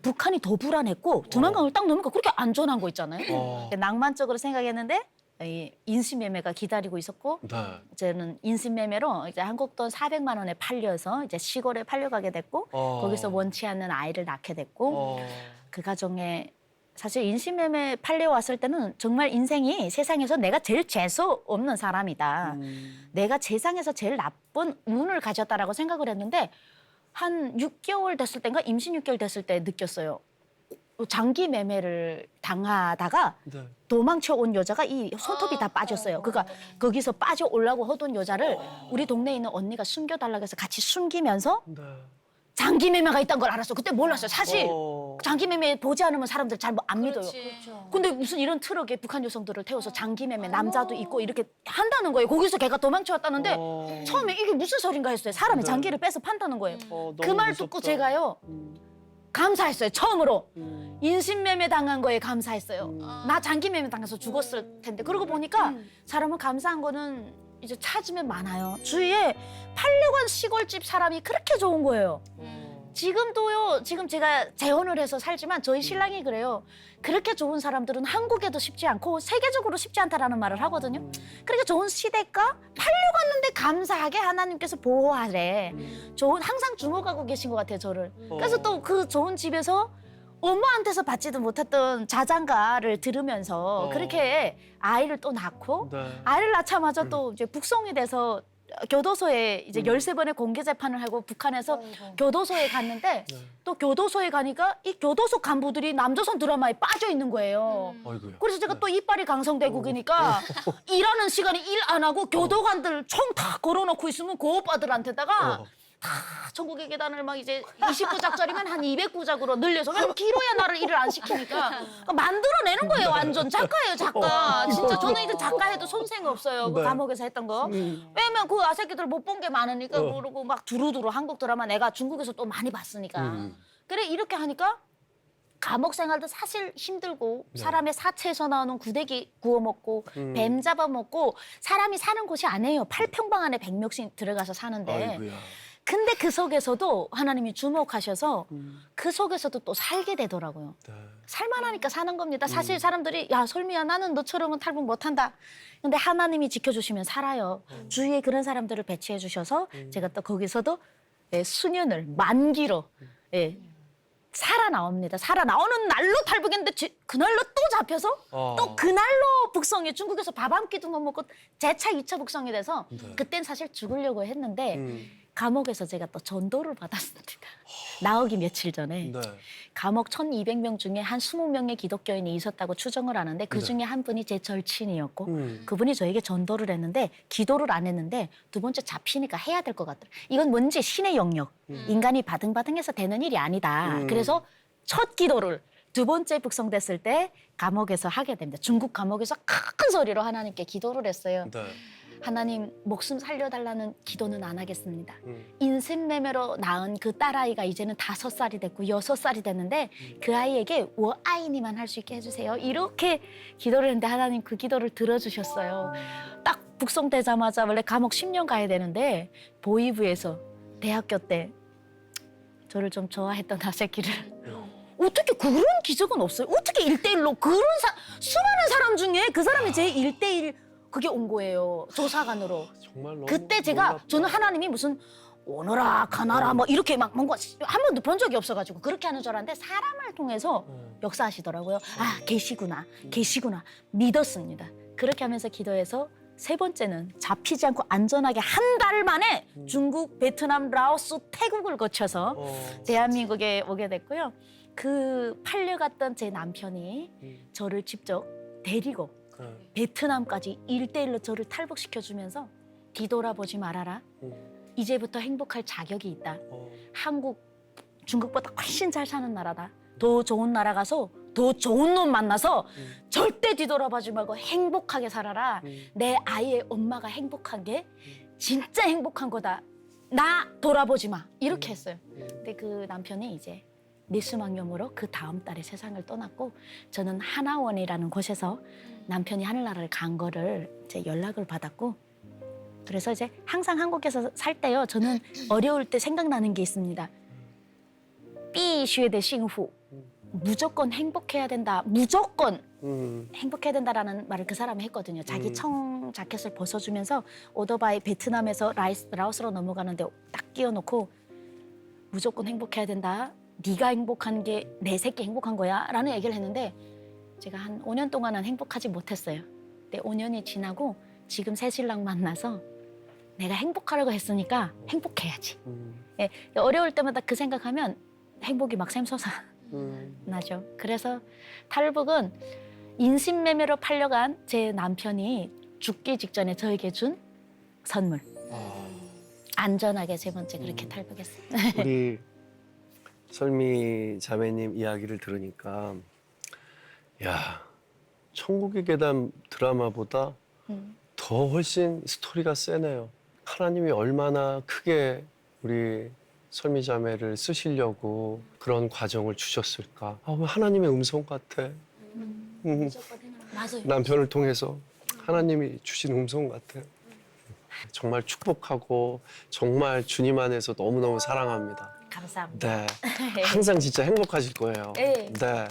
북한이 더 불안했고 두만강을 딱 넘으니까 그렇게 안전한 거 있잖아요. 낭만적으로 생각했는데 이 인신매매가 기다리고 있었고 네. 저는 인신매매로 이제 한국 돈 400만 원에 팔려서 이제 시골에 팔려가게 됐고 거기서 원치 않는 아이를 낳게 됐고 그 가정에 사실 인신매매 팔려왔을 때는 정말 인생이 세상에서 내가 제일 재수 없는 사람이다. 내가 세상에서 제일 나쁜 운을 가졌다라고 생각을 했는데 한 6개월 됐을 때인가 임신 6개월 됐을 때 느꼈어요. 장기 매매를 당하다가 네. 도망쳐 온 여자가 이 손톱이 다 빠졌어요. 그러니까 거기서 빠져 올라고 하던 여자를 우리 동네에 있는 언니가 숨겨달라고 해서 같이 숨기면서 네. 장기 매매가 있다는 걸 알았어. 그때 몰랐어요. 사실 장기매매 보지 않으면 사람들 잘 안 믿어요. 그렇죠. 근데 무슨 이런 트럭에 북한 여성들을 태워서 장기매매 남자도 있고 이렇게 한다는 거예요. 거기서 걔가 도망쳐 왔다는데 처음에 이게 무슨 소린가 했어요. 사람이 네. 장기를 빼서 판다는 거예요. 너무 그 말 듣고 무섭다. 제가요 감사했어요. 처음으로 인신매매 당한 거에 감사했어요. 나 장기매매 당해서 죽었을 텐데 그러고 보니까 사람은 감사한 거는 이제 찾으면 많아요. 주위에 팔려간 시골집 사람이 그렇게 좋은 거예요. 지금도요. 지금 제가 재혼을 해서 살지만 저희 신랑이 그래요. 그렇게 좋은 사람들은 한국에도 쉽지 않고 세계적으로 쉽지 않다라는 말을 하거든요. 그렇게 좋은 시댁과 팔려갔는데 감사하게 하나님께서 보호하래. 좋은 항상 주목하고 계신 것 같아요. 저를. 그래서 또 그 좋은 집에서 엄마한테서 받지도 못했던 자장가를 들으면서 그렇게 아이를 또 낳고 네. 아이를 낳자마자 또 이제 북송이 돼서 교도소에 이제 13번의 공개 재판을 하고 북한에서 교도소에 갔는데 또 교도소에 가니까 이 교도소 간부들이 남조선 드라마에 빠져 있는 거예요. 아이고야. 그래서 제가 또 이빨이 강성대국이니까 일하는 시간에 일 안 하고 교도관들 총 다 걸어놓고 있으면 그 오빠들한테다가 다 전국의 계단을 막 이제 29작짜리면 한 209작으로 늘려서 왜냐면 길어야 나를 일을 안 시키니까 만들어내는 거예요. 완전 작가예요, 작가. 진짜 저는 이제 작가 해도 손색 없어요. 그 네. 감옥에서 했던 거. 왜냐면 그 아새끼들 못 본 게 많으니까 그러고 막 두루두루 한국 드라마 내가 중국에서 또 많이 봤으니까. 그래 이렇게 하니까 감옥 생활도 사실 힘들고 사람의 사체에서 나오는 구데기 구워 먹고 뱀 잡아 먹고 사람이 사는 곳이 아니에요. 8평방 안에 100명씩 들어가서 사는데. 아이고야. 근데 그 속에서도 하나님이 주목하셔서 그 속에서도 또 살게 되더라고요. 네. 살만하니까 사는 겁니다. 사실 사람들이 야 솔미야 나는 너처럼은 탈북 못한다. 근데 하나님이 지켜주시면 살아요. 주위에 그런 사람들을 배치해 주셔서 제가 또 거기서도 예, 수년을 만기로 예, 살아나옵니다. 살아나오는 날로 탈북했는데 그날로 또 잡혀서 또 그날로 북송해 중국에서 밥 한 끼도 못 먹고 재차 2차 북송이 돼서 그땐 사실 죽으려고 했는데 감옥에서 제가 또 전도를 받았습니다. 나오기 며칠 전에 네. 감옥 1,200명 중에 한 20명의 기독교인이 있었다고 추정을 하는데 그 중에 한 분이 제 절친이었고 그분이 저에게 전도를 했는데 기도를 안 했는데 두 번째 잡히니까 해야 될 것 같더라고요. 이건 뭔지 신의 영역, 인간이 바등바등해서 되는 일이 아니다. 그래서 첫 기도를 두 번째 북송됐을 때 감옥에서 하게 됩니다. 중국 감옥에서 큰 소리로 하나님께 기도를 했어요. 네. 하나님 목숨 살려달라는 기도는 안 하겠습니다. 인신매매로 낳은 그 딸아이가 이제는 5살이 됐고 6살이 됐는데 그 아이에게 워아이니만 할 수 있게 해주세요. 이렇게 기도를 했는데 하나님 그 기도를 들어주셨어요. 딱 북송되자마자 원래 감옥 10년 가야 되는데 보이부에서 대학교 때 저를 좀 좋아했던 아새끼를 어떻게 그런 기적은 없어요? 어떻게 1대1로 그런 수많은 사람 중에 그 사람이 제 1대1 그게 온 거예요. 조사관으로. 정말 너무 그때 제가 놀랍다. 저는 하나님이 무슨 오너라 가나라 뭐 이렇게 막 뭔가 한 번도 본 적이 없어가지고 그렇게 하는 줄 알았는데 사람을 통해서 역사하시더라고요. 아 계시구나 계시구나 믿었습니다. 그렇게 하면서 기도해서 세 번째는 잡히지 않고 안전하게 한 달 만에 중국, 베트남, 라오스, 태국을 거쳐서 대한민국에 오게 됐고요. 그 팔려갔던 제 남편이 저를 직접 데리고 베트남까지 1대1로 저를 탈북시켜주면서 뒤돌아보지 말아라. 이제부터 행복할 자격이 있다. 한국, 중국보다 훨씬 잘 사는 나라다. 더 좋은 나라 가서 더 좋은 놈 만나서 절대 뒤돌아보지 말고 행복하게 살아라. 내 아이의 엄마가 행복한 게 진짜 행복한 거다. 나 돌아보지 마. 이렇게 했어요. 근데 그 남편이 이제 뇌수막염으로 그 다음 달에 세상을 떠났고 저는 하나원이라는 곳에서 남편이 하늘나라를 간 거를 이제 연락을 받았고 그래서 이제 항상 한국에서 살 때요 저는 어려울 때 생각나는 게 있습니다. 삐쉬의 싱후 무조건 행복해야 된다. 무조건 행복해야 된다라는 말을 그 사람이 했거든요. 자기 청 자켓을 벗어주면서 오토바이 베트남에서 라오스로 넘어가는데 딱 끼워놓고 무조건 행복해야 된다. 네가 행복한 게 내 새끼 행복한 거야 라는 얘기를 했는데 제가 한 5년 동안은 행복하지 못했어요. 근데 5년이 지나고 지금 새 신랑 만나서 내가 행복하라고 했으니까 행복해야지. 예, 어려울 때마다 그 생각하면 행복이 막 샘솟아 나죠. 그래서 탈북은 인신매매로 팔려간 제 남편이 죽기 직전에 저에게 준 선물. 안전하게 세 번째 그렇게 탈북했어요. 우리 설미 자매님 이야기를 들으니까 야, 천국의 계단 드라마보다 더 훨씬 스토리가 세네요. 하나님이 얼마나 크게 우리 설미 자매를 쓰시려고 그런 과정을 주셨을까. 아, 왜 하나님의 음성 같아. 맞아요. 남편을 통해서 하나님이 주신 음성 같아. 정말 축복하고 정말 주님 안에서 너무너무 사랑합니다. 감사합니다. 네. 항상 진짜 행복하실 거예요. 네. 네.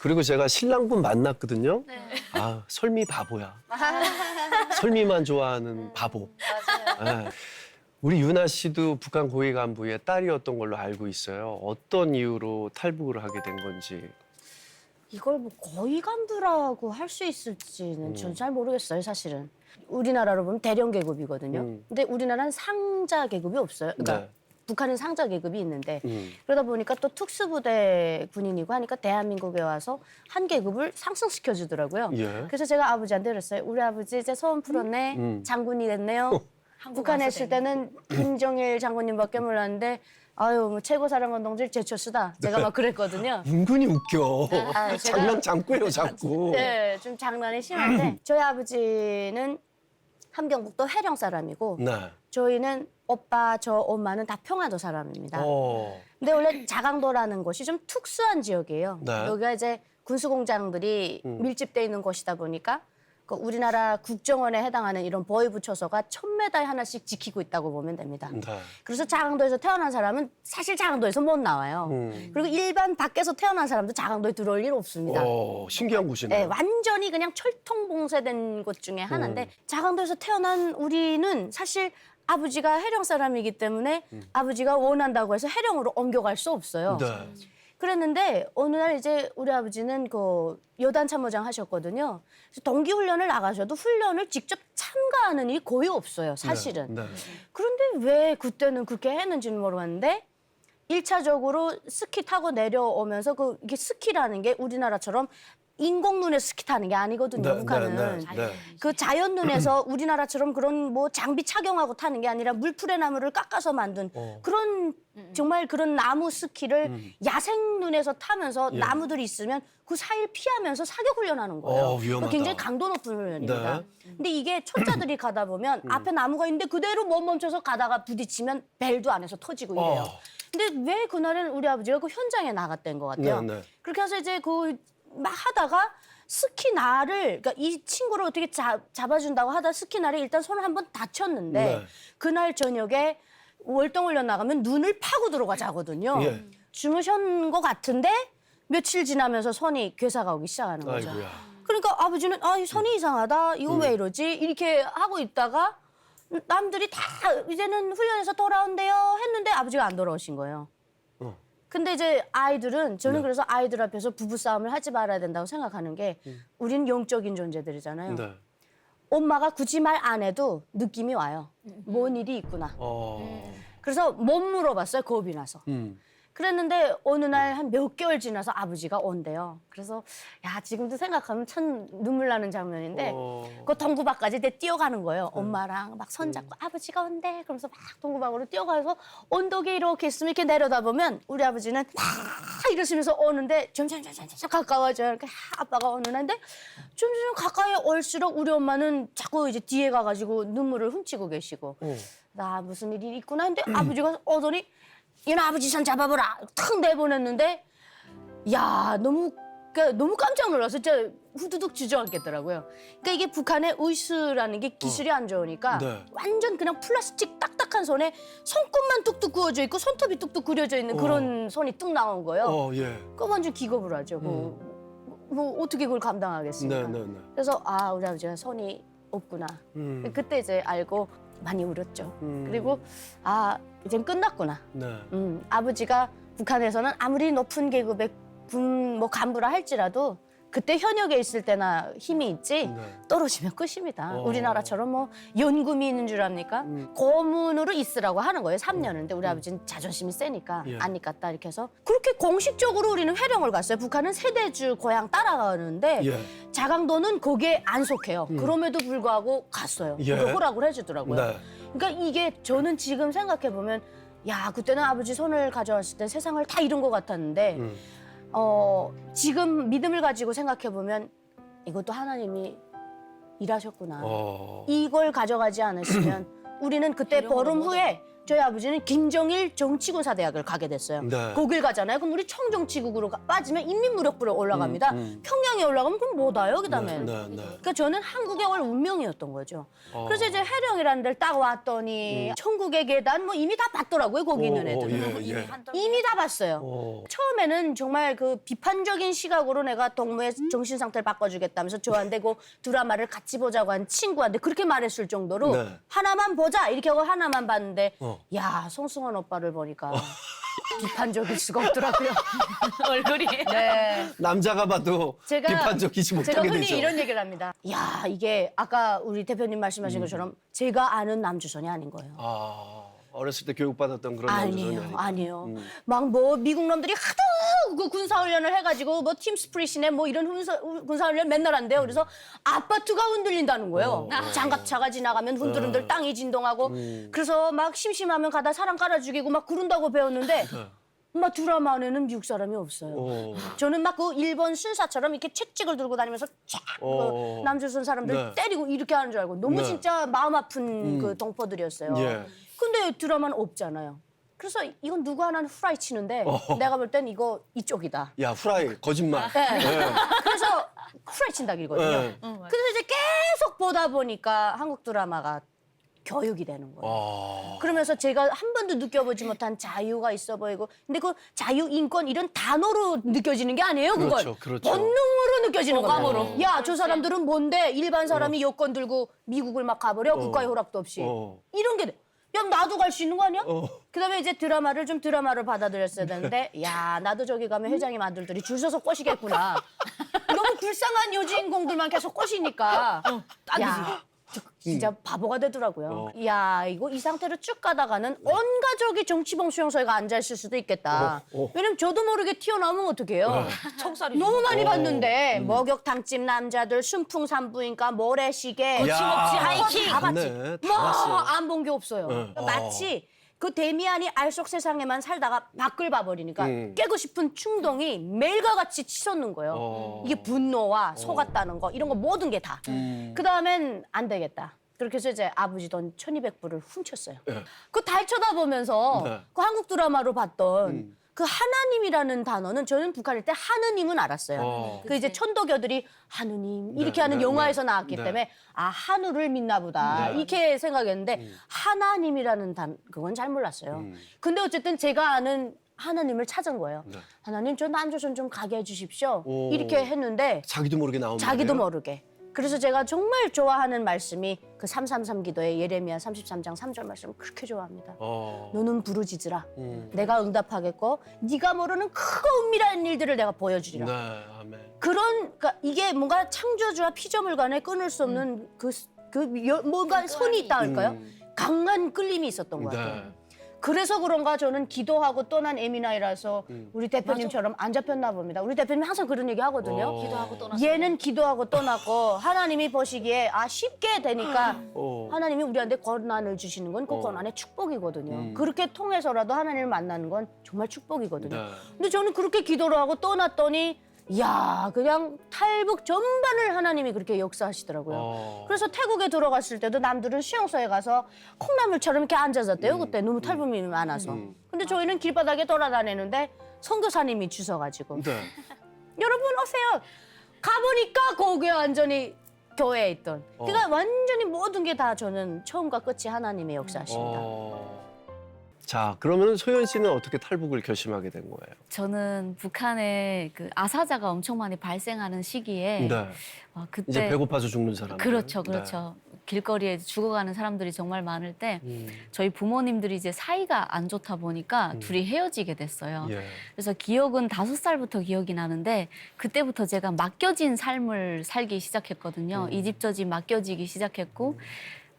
그리고 제가 신랑분 만났거든요. 아, 설미 바보야. 설미만 좋아하는 바보. 맞아요. 네. 우리 유나 씨도 북한 고위 간부의 딸이었던 걸로 알고 있어요. 어떤 이유로 탈북을 하게 된 건지. 이걸 뭐 거의 간부라고 할 수 있을지는 전 잘 모르겠어요, 사실은. 우리나라로 보면 대령 계급이거든요. 근데 우리나라는 상자 계급이 없어요. 그러니까 네. 북한은 상자 계급이 있는데 그러다 보니까 또 특수부대 군인이고 하니까 대한민국에 와서 한 계급을 상승시켜 주더라고요. 예. 그래서 제가 아버지한테 그랬어요. 우리 아버지 이제 소원 풀었네. 장군이 됐네요. 북한에 있을 때는 김정일 장군님밖에 몰랐는데 아유 뭐 최고 사령관 동지 제철수다. 제가 막 그랬거든요. 은근히 웃겨. 아, 제가- 장난 잠고요, 자꾸. 네, 좀 장난이 심한데 저희 아버지는 함경북도 해령 사람이고 네. 저희는 오빠, 저 엄마는 다 평안도 사람입니다. 근데 원래 자강도라는 곳이 좀 특수한 지역이에요. 네. 여기가 이제 군수공장들이 밀집돼 있는 곳이다 보니까 그 우리나라 국정원에 해당하는 이런 보위부처소가 1000m에 하나씩 지키고 있다고 보면 됩니다. 네. 그래서 자강도에서 태어난 사람은 사실 자강도에서 못 나와요. 그리고 일반 밖에서 태어난 사람도 자강도에 들어올 일 없습니다. 신기한 곳이네요. 네, 완전히 그냥 철통봉쇄된 곳 중에 하나인데 자강도에서 태어난 우리는 사실 아버지가 해령 사람이기 때문에 아버지가 원한다고 해서 해령으로 옮겨갈 수 없어요. 네. 그랬는데 어느 날 이제 우리 아버지는 그 여단 참모장 하셨거든요. 그래서 동기 훈련을 나가셔도 훈련을 직접 참가하는 일이 거의 없어요, 사실은. 네. 그런데 왜 그때는 그렇게 했는지는 모르겠는데 1차적으로 스키 타고 내려오면서 이게 스키라는 게 우리나라처럼 인공눈에 스키 타는 게 아니거든요, 북한은. 네. 그 자연 눈에서 우리나라처럼 그런 뭐 장비 착용하고 타는 게 아니라 물풀의 나무를 깎아서 만든 그런 정말 그런 나무 스키를 야생 눈에서 타면서 예. 나무들이 있으면 그 사이를 피하면서 사격 훈련하는 거예요. 위험하다. 굉장히 강도 높은 훈련입니다. 네. 근데 이게 초짜들이 가다 보면 앞에 나무가 있는데 그대로 못 멈춰서 가다가 부딪히면 벨도 안에서 터지고 이래요. 근데 왜 그날은 우리 아버지가 그 현장에 나갔던 것 같아요. 네. 그렇게 해서 이제 막 하다가 스키날을 그러니까 이 친구를 어떻게 잡아준다고 하다 스키날에 일단 손을 한번 다쳤는데 네. 그날 저녁에 월동훈련 나가면 눈을 파고 들어가 자거든요. 예. 주무신 것 같은데 며칠 지나면서 손이 괴사가 오기 시작하는 거죠. 아이고야. 그러니까 아버지는 이 손이 이상하다. 이거 왜 이러지? 이렇게 하고 있다가 남들이 다 이제는 훈련에서 돌아온대요 했는데 아버지가 안 돌아오신 거예요. 근데 이제 아이들은 저는 그래서 아이들 앞에서 부부싸움을 하지 말아야 된다고 생각하는 게 우리는 영적인 존재들이잖아요. 네. 엄마가 굳이 말 안 해도 느낌이 와요. 뭔 일이 있구나. 그래서 못 물어봤어요. 겁이 나서. 그랬는데 어느 날 한 몇 개월 지나서 아버지가 온대요. 그래서 야 지금도 생각하면 참 눈물 나는 장면인데 그 동구박까지 내 뛰어가는 거예요. 엄마랑 막 손잡고 아버지가 온대. 그러면서 막 동구박으로 뛰어가서 언덕에 이렇게 있으면 이렇게 내려다보면 우리 아버지는 막 이러시면서 오는데 점점 가까워져요. 이렇게 아빠가 오는 날인데 점점 가까이 올수록 우리 엄마는 자꾸 이제 뒤에 가가지고 눈물을 훔치고 계시고 나 무슨 일이 있구나 했는데 아버지가 오더니 얘는 아버지 손 잡아보라 탁 내보냈는데 야 너무 깜짝 놀라서 진짜 후두둑 주저앉겠더라고요. 그러니까 이게 북한의 의수라는 게 기술이 안 좋으니까 네. 완전 그냥 플라스틱 딱딱한 손에 손끝만 뚝뚝 구워져 있고 손톱이 뚝뚝 그려져 있는 그런 손이 뚝 나온 거예요. 예. 그 완전 기겁을 하죠. 뭐 어떻게 그걸 감당하겠습니까? 네. 그래서 우리 아버지가 손이 없구나. 그때 이제 알고 많이 울었죠. 그리고 이젠 끝났구나. 네. 아버지가 북한에서는 아무리 높은 계급의 뭐 간부라 할지라도 그때 현역에 있을 때나 힘이 있지 네. 떨어지면 끝입니다. 우리나라처럼 뭐 연금이 있는 줄 압니까? 고문으로 있으라고 하는 거예요. 3년을. 근데 우리 아버지는 자존심이 세니까 예. 안 있겠다 이렇게 해서 그렇게 공식적으로 우리는 회령을 갔어요. 북한은 세대주 고향 따라가는데 예. 자강도는 거기에 안 속해요. 그럼에도 불구하고 갔어요. 예. 그걸 허락을 해주더라고요. 네. 그러니까 이게 저는 지금 생각해 보면 야 그때는 아버지 손을 가져왔을 때 세상을 다 잃은 것 같았는데 지금 믿음을 가지고 생각해 보면 이것도 하나님이 일하셨구나. 이걸 가져가지 않으시면 우리는 그때 보름 후에 저희 아버지는 김정일 정치군사대학을 가게 됐어요. 네. 거길 가잖아요. 그럼 우리 청정치국으로 빠지면 인민무력부로 올라갑니다. 평양에 올라가면 그럼 뭐다요? 그다음에. 그러니까 저는 한국에 올 운명이었던 거죠. 그래서 이제 해령이라는 데를 딱 왔더니 천국의 계단 뭐 이미 다 봤더라고요. 거기 있는 애들. 이미 다 봤어요. 처음에는 정말 그 비판적인 시각으로 내가 동무의 정신 상태를 바꿔주겠다면서 저한테 그 드라마를 같이 보자고 한 친구한테 그렇게 말했을 정도로 네. 하나만 보자 이렇게 하고 하나만 봤는데 야 송승헌 오빠를 보니까 비판적일 수가 없더라고요. 얼굴이. 네. 남자가 봐도 비판적이지 못하게 제가 흔히 되죠. 이런 얘기를 합니다. 야 이게 아까 우리 대표님 말씀하신 것처럼 제가 아는 남주선이 아닌 거예요. 어렸을 때 교육받았던 그런 남자들이 아니에요, 아니에요. 막 뭐 미국 놈들이 하도 그 군사훈련을 해가지고 뭐 팀 스프릿이네 뭐 이런 군사훈련 맨날 한대요. 그래서 아파트가 흔들린다는 거예요. 장갑차가 지나가면 흔들흔들 땅이 진동하고 그래서 막 심심하면 가다 사람 깔아 죽이고 막 그런다고 배웠는데 막 드라마 안에는 미국 사람이 없어요. 저는 막 그 일본 순사처럼 이렇게 채찍을 들고 다니면서 그 남조선 사람들 네. 때리고 이렇게 하는 줄 알고 너무 네. 진짜 마음 아픈 그 동포들이었어요. 예. 근데 드라마는 없잖아요. 그래서 이건 누구 하나는 후라이 치는데 내가 볼 땐 이거 이쪽이다. 야 후라이 거짓말. 네. 네. 그래서 후라이 친다기거든요. 네. 그래서 이제 계속 보다 보니까 한국 드라마가 교육이 되는 거예요. 그러면서 제가 한 번도 느껴보지 못한 자유가 있어 보이고 근데 그 자유, 인권 이런 단어로 느껴지는 게 아니에요. 그건 그렇죠, 그렇죠. 본능으로 느껴지는 거예요. 오감으로. 야, 저 사람들은 뭔데 일반 사람이 여권 들고 미국을 막 가버려? 국가의 허락도 없이. 이런 게 돼. 야, 나도 갈 수 있는 거 아니야? 그다음에 이제 드라마를 좀 드라마로 받아들였어야 되는데 야, 나도 저기 가면 회장님 아들들이 줄 서서 꼬시겠구나. 너무 불쌍한 여주인공들만 계속 꼬시니까 야, 진짜 바보가 되더라고요. 야, 이거 이 상태로 쭉 가다가는 온 가족이 정치범 수용소에 앉아있을 수도 있겠다. 왜냐면 저도 모르게 튀어나오면 어떡해요. 청살이 너무 많이 봤는데 목욕탕집 남자들 순풍산부인과 모래시계 거침없이 하이킹 다 봤지. 맞네, 다 뭐 봤어요. 안 본 게 없어요. 마치 그 데미안이 알 속 세상에만 살다가 밖을 봐버리니까 깨고 싶은 충동이 매일과 같이 치솟는 거예요. 이게 분노와 속았다는 거 이런 거 모든 게 다. 그다음엔 안 되겠다. 그렇게 해서 이제 아버지 돈 1,200불을 훔쳤어요. 그 달 쳐다보면서 네. 그 한국 드라마로 봤던 그 하나님이라는 단어는 저는 북한일 때 하느님은 알았어요. 그 이제 천도교들이 하느님 이렇게 하는 영화에서 나왔기 때문에 아 하늘을 믿나 보다 이렇게 생각했는데 하나님이라는 그건 잘 몰랐어요. 근데 어쨌든 제가 아는 하나님을 찾은 거예요. 하나님 저 남조선 좀 가게 해주십시오. 이렇게 했는데 자기도 모르게 나온 자기도 말이에요? 모르게. 그래서 제가 정말 좋아하는 말씀이 그 333 기도의 예레미야 33장 3절 말씀을 그렇게 좋아합니다. 너는 부르짖으라. 내가 응답하겠고 네가 모르는 크고 은밀한 일들을 내가 보여주리라. 네, 아멘. 그러니까 이게 뭔가 창조주와 피조물간에 끊을 수 없는 뭔가 손이 있다 할까요? 강한 끌림이 있었던 것 같아요. 네. 그래서 그런가 저는 기도하고 떠난 에미나이라서 우리 대표님처럼 안 잡혔나 봅니다. 우리 대표님 항상 그런 얘기 하거든요. 기도하고 떠났어요. 얘는 기도하고 떠났고 하나님이 보시기에 아 쉽게 되니까 하나님이 우리한테 권한을 주시는 건 그 권한의 축복이거든요. 그렇게 통해서라도 하나님을 만나는 건 정말 축복이거든요. 네. 근데 저는 그렇게 기도를 하고 떠났더니 야 그냥 탈북 전반을 하나님이 그렇게 역사하시더라고요. 그래서 태국에 들어갔을 때도 남들은 수용소에 가서 콩나물처럼 이렇게 앉아졌대요. 그때 너무 탈북민이 많아서. 근데 저희는 길바닥에 돌아다니는데 선교사님이 주셔가지고 네. 여러분 오세요. 가보니까 거기에 완전히 교회에 있던. 그러니까 완전히 모든 게 다 저는 처음과 끝이 하나님의 역사십니다. 자, 그러면 소연 씨는 어떻게 탈북을 결심하게 된 거예요? 저는 북한에 그 아사자가 엄청 많이 발생하는 시기에 네. 그때 이제 배고파서 죽는 사람. 그렇죠, 그렇죠. 길거리에 죽어가는 사람들이 정말 많을 때 저희 부모님들이 이제 사이가 안 좋다 보니까 둘이 헤어지게 됐어요. 예. 그래서 기억은 5살부터 기억이 나는데 그때부터 제가 맡겨진 삶을 살기 시작했거든요. 이 집 저 집 맡겨지기 시작했고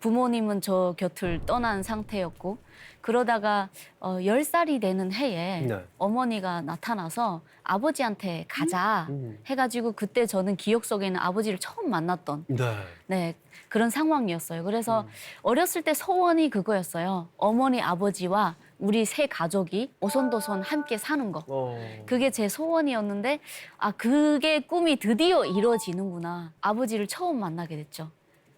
부모님은 저 곁을 떠난 상태였고 그러다가 10살이 되는 해에 네. 어머니가 나타나서 아버지한테 가자 해가지고 그때 저는 기억 속에는 아버지를 처음 만났던 네. 네, 그런 상황이었어요. 그래서 어렸을 때 소원이 그거였어요. 어머니 아버지와 우리 세 가족이 오손도손 함께 사는 거. 그게 제 소원이었는데 아 그게 꿈이 드디어 이루어지는구나. 아버지를 처음 만나게 됐죠.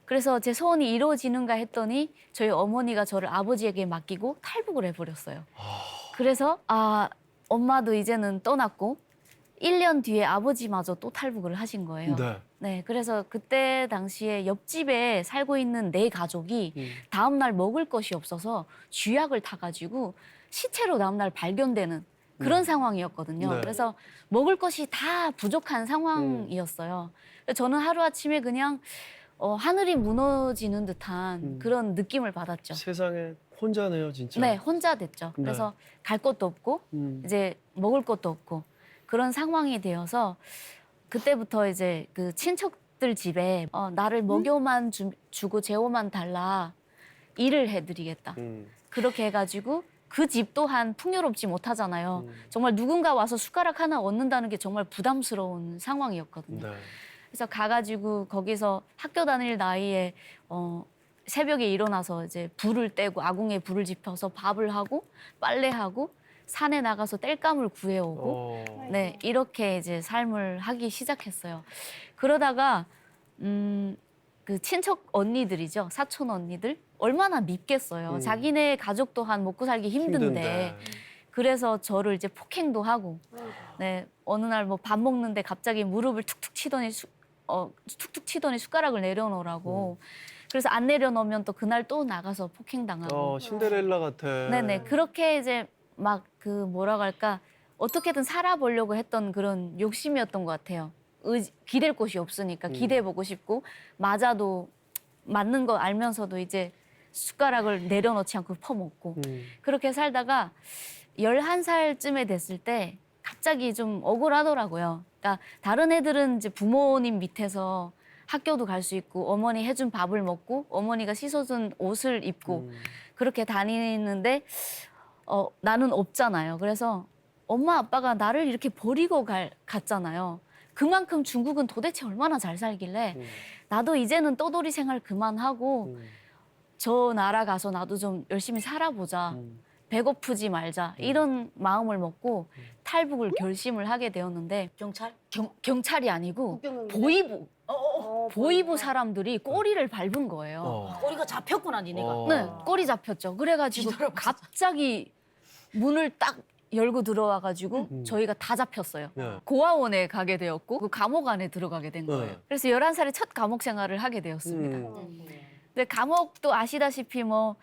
그래서 제 소원이 이루어지는가 했더니 저희 어머니가 저를 아버지에게 맡기고 탈북을 해버렸어요. 그래서 아 엄마도 이제는 떠났고 1년 뒤에 아버지마저 또 탈북을 하신 거예요. 네. 네, 그래서 그때 당시에 옆집에 살고 있는 네 가족이 다음 날 먹을 것이 없어서 쥐약을 타가지고 시체로 다음 날 발견되는 그런 상황이었거든요. 네. 그래서 먹을 것이 다 부족한 상황이었어요. 그래서 저는 하루아침에 그냥 하늘이 무너지는 듯한 그런 느낌을 받았죠. 세상에 혼자네요, 진짜. 네, 혼자 됐죠. 네. 그래서 갈 곳도 없고 이제 먹을 것도 없고 그런 상황이 되어서 그때부터 이제 그 친척들 집에 나를 먹여만 주고 재워만 달라 일을 해드리겠다. 그렇게 해가지고 그 집 또한 풍요롭지 못하잖아요. 정말 누군가 와서 숟가락 하나 얻는다는 게 정말 부담스러운 상황이었거든요. 네. 그래서 가가지고 거기서 학교 다닐 나이에 새벽에 일어나서 이제 불을 떼고 아궁이에 불을 지펴서 밥을 하고 빨래하고 산에 나가서 땔감을 구해오고 네 이렇게 이제 삶을 하기 시작했어요. 그러다가 그 친척 언니들이죠, 사촌 언니들 얼마나 밉겠어요. 자기네 가족 또한 먹고 살기 힘든데 그래서 저를 이제 폭행도 하고 네 어느 날 뭐 밥 먹는데 갑자기 무릎을 툭툭 치더니 툭툭 치더니 숟가락을 내려놓으라고. 그래서 안 내려놓으면 또 그날 또 나가서 폭행당하고. 신데렐라 같아. 네네 그렇게 이제 막 그 뭐라고 할까 어떻게든 살아보려고 했던 그런 욕심이었던 것 같아요. 기댈 곳이 없으니까 기대보고 싶고 맞아도 맞는 거 알면서도 이제 숟가락을 내려놓지 않고 퍼먹고 그렇게 살다가 11살쯤에 됐을 때 갑자기 좀 억울하더라고요. 그러니까 다른 애들은 이제 부모님 밑에서 학교도 갈 수 있고 어머니 해준 밥을 먹고 어머니가 씻어준 옷을 입고 그렇게 다니는데 나는 없잖아요. 그래서 엄마 아빠가 나를 이렇게 버리고 갔잖아요. 그만큼 중국은 도대체 얼마나 잘 살길래 나도 이제는 떠돌이 생활 그만하고 저 나라 가서 나도 좀 열심히 살아보자. 배고프지 말자. 이런 마음을 먹고 탈북을 결심을 하게 되었는데 경찰? 경찰이 아니고 국경경비대? 보이부. 보이부 사람들이 꼬리를 밟은 거예요. 꼬리가 잡혔구나 니네가. 네, 꼬리 잡혔죠. 그래가지고 갑자기 문을 딱 열고 들어와가지고 저희가 다 잡혔어요. 네. 고아원에 가게 되었고 그 감옥 안에 들어가게 된 거예요. 네. 그래서 11살에 첫 감옥 생활을 하게 되었습니다. 근데 감옥도 아시다시피 뭐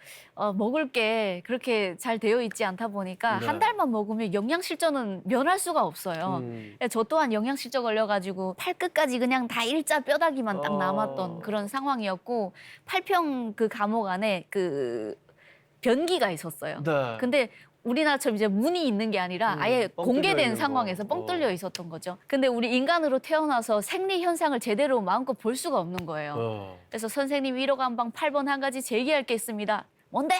먹을 게 그렇게 잘 되어 있지 않다 보니까 네. 한 달만 먹으면 영양실조는 면할 수가 없어요. 저 또한 영양실조 걸려가지고 팔끝까지 그냥 다 일자 뼈다귀만 딱 남았던 그런 상황이었고 8평 그 감옥 안에 그 변기가 있었어요. 네. 근데 우리나라처럼 이제 문이 있는 게 아니라 아예 뻥 뚫려 공개된 있는 상황에서 거. 뻥 뚫려 있었던 거죠. 근데 우리 인간으로 태어나서 생리 현상을 제대로 마음껏 볼 수가 없는 거예요. 그래서 선생님 1호 감방 8번 한 가지 제기할 게 있습니다. 뭔데?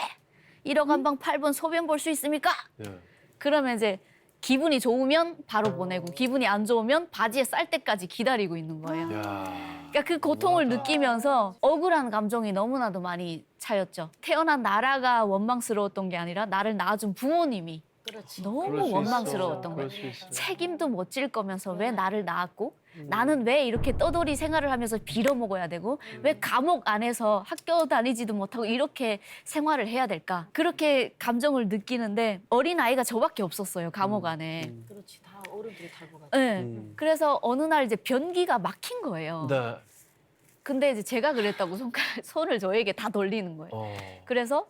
1호 감방 8번 소변 볼 수 있습니까? 네. 그러면 이제 기분이 좋으면 바로 보내고 기분이 안 좋으면 바지에 쌀 때까지 기다리고 있는 거예요. 야. 그러니까 그 고통을 느끼면서 억울한 감정이 너무나도 많이 차였죠. 태어난 나라가 원망스러웠던 게 아니라 나를 낳아준 부모님이 그렇지. 너무 그럴 수 원망스러웠던 있어. 거예요. 그럴 수 있어. 책임도 못 질 거면서 왜 나를 낳았고 나는 왜 이렇게 떠돌이 생활을 하면서 빌어먹어야 되고 왜 감옥 안에서 학교 다니지도 못하고 이렇게 생활을 해야 될까? 그렇게 감정을 느끼는데 어린아이가 저밖에 없었어요. 감옥 안에. 그렇지. 다 어른들이 달고 가지. 네. 그래서 어느 날 이제 변기가 막힌 거예요. 네. 근데 이제 제가 그랬다고 손을 저에게 다 돌리는 거예요. 그래서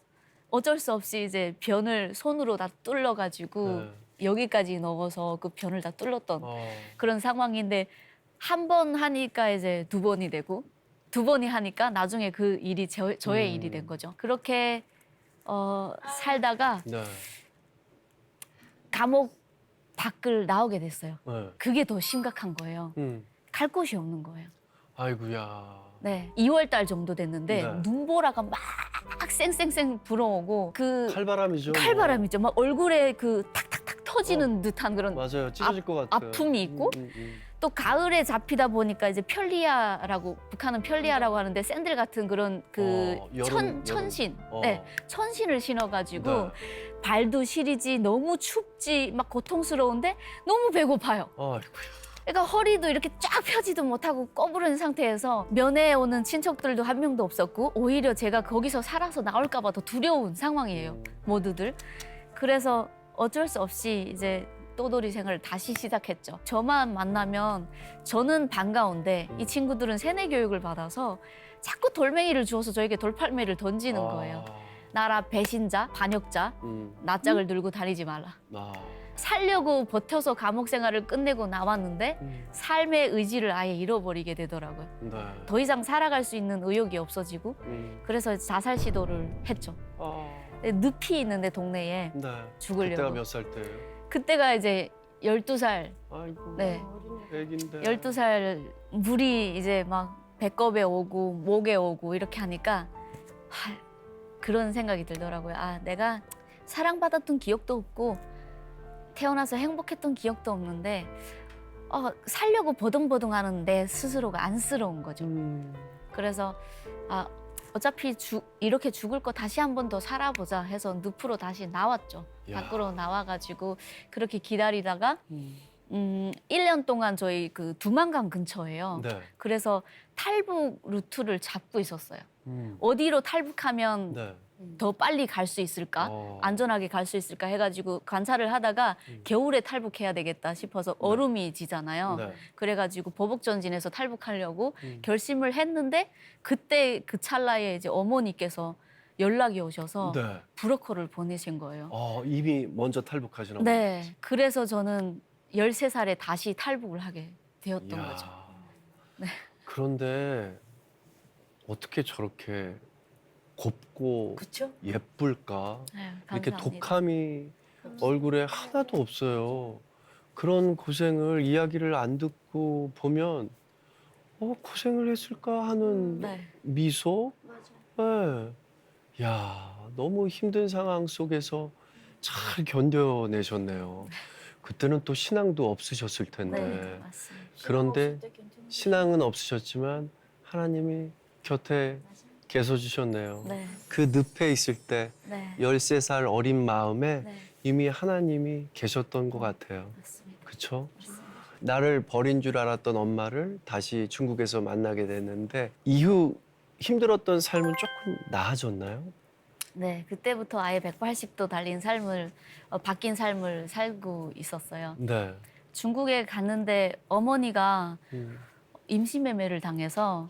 어쩔 수 없이 이제 변을 손으로 다 뚫러가지고 여기까지 넣어서 그 변을 다 뚫었던 그런 상황인데 한 번 하니까 이제 두 번이 되고 두 번이 하니까 나중에 그 일이 저의 일이 된 거죠. 그렇게 살다가 네. 감옥 밖을 나오게 됐어요. 네. 그게 더 심각한 거예요. 갈 곳이 없는 거예요. 아이고야. 네, 2월 달 정도 됐는데 네. 눈보라가 막 쌩쌩쌩 불어오고 그 칼바람이죠. 칼바람이죠. 막 얼굴에 그 탁탁탁 터지는 듯한 그런 맞아요. 찢어질 것 같아. 아픔이 있고 또 가을에 잡히다 보니까 이제 편리아라고 북한은 편리아라고 하는데 샌들 같은 그런 그 여름. 천신, 어. 네, 천신을 신어가지고 네. 발도 시리지 너무 춥지 막 고통스러운데 너무 배고파요. 아이고야. 그러니까 허리도 이렇게 쫙 펴지도 못하고 꺼부른 상태에서 면회 오는 친척들도 한 명도 없었고 오히려 제가 거기서 살아서 나올까 봐 더 두려운 상황이에요. 모두들. 그래서 어쩔 수 없이 이제 떠돌이 생활을 다시 시작했죠. 저만 만나면 저는 반가운데 이 친구들은 세뇌 교육을 받아서 자꾸 돌멩이를 주워서 저에게 돌팔매를 던지는 거예요. 나라 배신자, 반역자, 낯짝을 들고 다니지 말라. 살려고 버텨서 감옥 생활을 끝내고 나왔는데 삶의 의지를 아예 잃어버리게 되더라고요. 네. 더 이상 살아갈 수 있는 의욕이 없어지고 그래서 자살 시도를 했죠. 늪이 있는데 동네에 네. 죽으려고. 그때가 몇 살 때예요? 그때가 이제 12살. 아이고. 네. 애긴데. 12살 물이 이제 막 배꼽에 오고 목에 오고 이렇게 하니까 그런 생각이 들더라고요. 아, 내가 사랑받았던 기억도 없고 태어나서 행복했던 기억도 없는데 살려고 버둥버둥하는 내 스스로가 안쓰러운 거죠. 그래서 어차피 이렇게 죽을 거 다시 한 번 더 살아보자 해서 늪으로 다시 나왔죠. 야. 밖으로 나와가지고 그렇게 기다리다가 1년 동안 저희 그 두만강 근처예요. 네. 그래서 탈북 루트를 잡고 있었어요. 음. 어디로 탈북하면 네. 더 빨리 갈 수 있을까? 안전하게 갈 수 있을까 해가지고 관찰을 하다가 겨울에 탈북해야 되겠다 싶어서 얼음이 지잖아요. 네. 그래가지고 보복전진에서 탈북하려고 결심을 했는데 그때 그 찰나에 이제 어머니께서 연락이 오셔서 네. 브로커를 보내신 거예요. 이미 먼저 탈북하시나 네, 그래서 저는 13살에 다시 탈북을 하게 되었던 이야. 거죠. 네. 그런데 어떻게 저렇게 곱고 그렇죠? 예쁠까? 아유, 이렇게 감사합니다. 독함이 얼굴에 하나도 없어요. 그런 고생을 이야기를 안 듣고 보면 고생을 했을까 하는 네. 미소? 네. 야, 너무 힘든 상황 속에서 잘 견뎌내셨네요. 그때는 또 신앙도 없으셨을 텐데. 네, 맞습니다. 그런데 신앙은 없으셨지만 하나님이 곁에 계셔 주셨네요. 네, 그 늪에 있을 때 네, 13살 어린 마음에 네, 이미 하나님이 계셨던 것 같아요. 맞습니다. 그렇죠? 나를 버린 줄 알았던 엄마를 다시 중국에서 만나게 됐는데 이후 힘들었던 삶은 조금 나아졌나요? 네, 그때부터 아예 180도 달린 삶을 바뀐 삶을 살고 있었어요. 네. 중국에 갔는데 어머니가 음. 임시매매를 당해서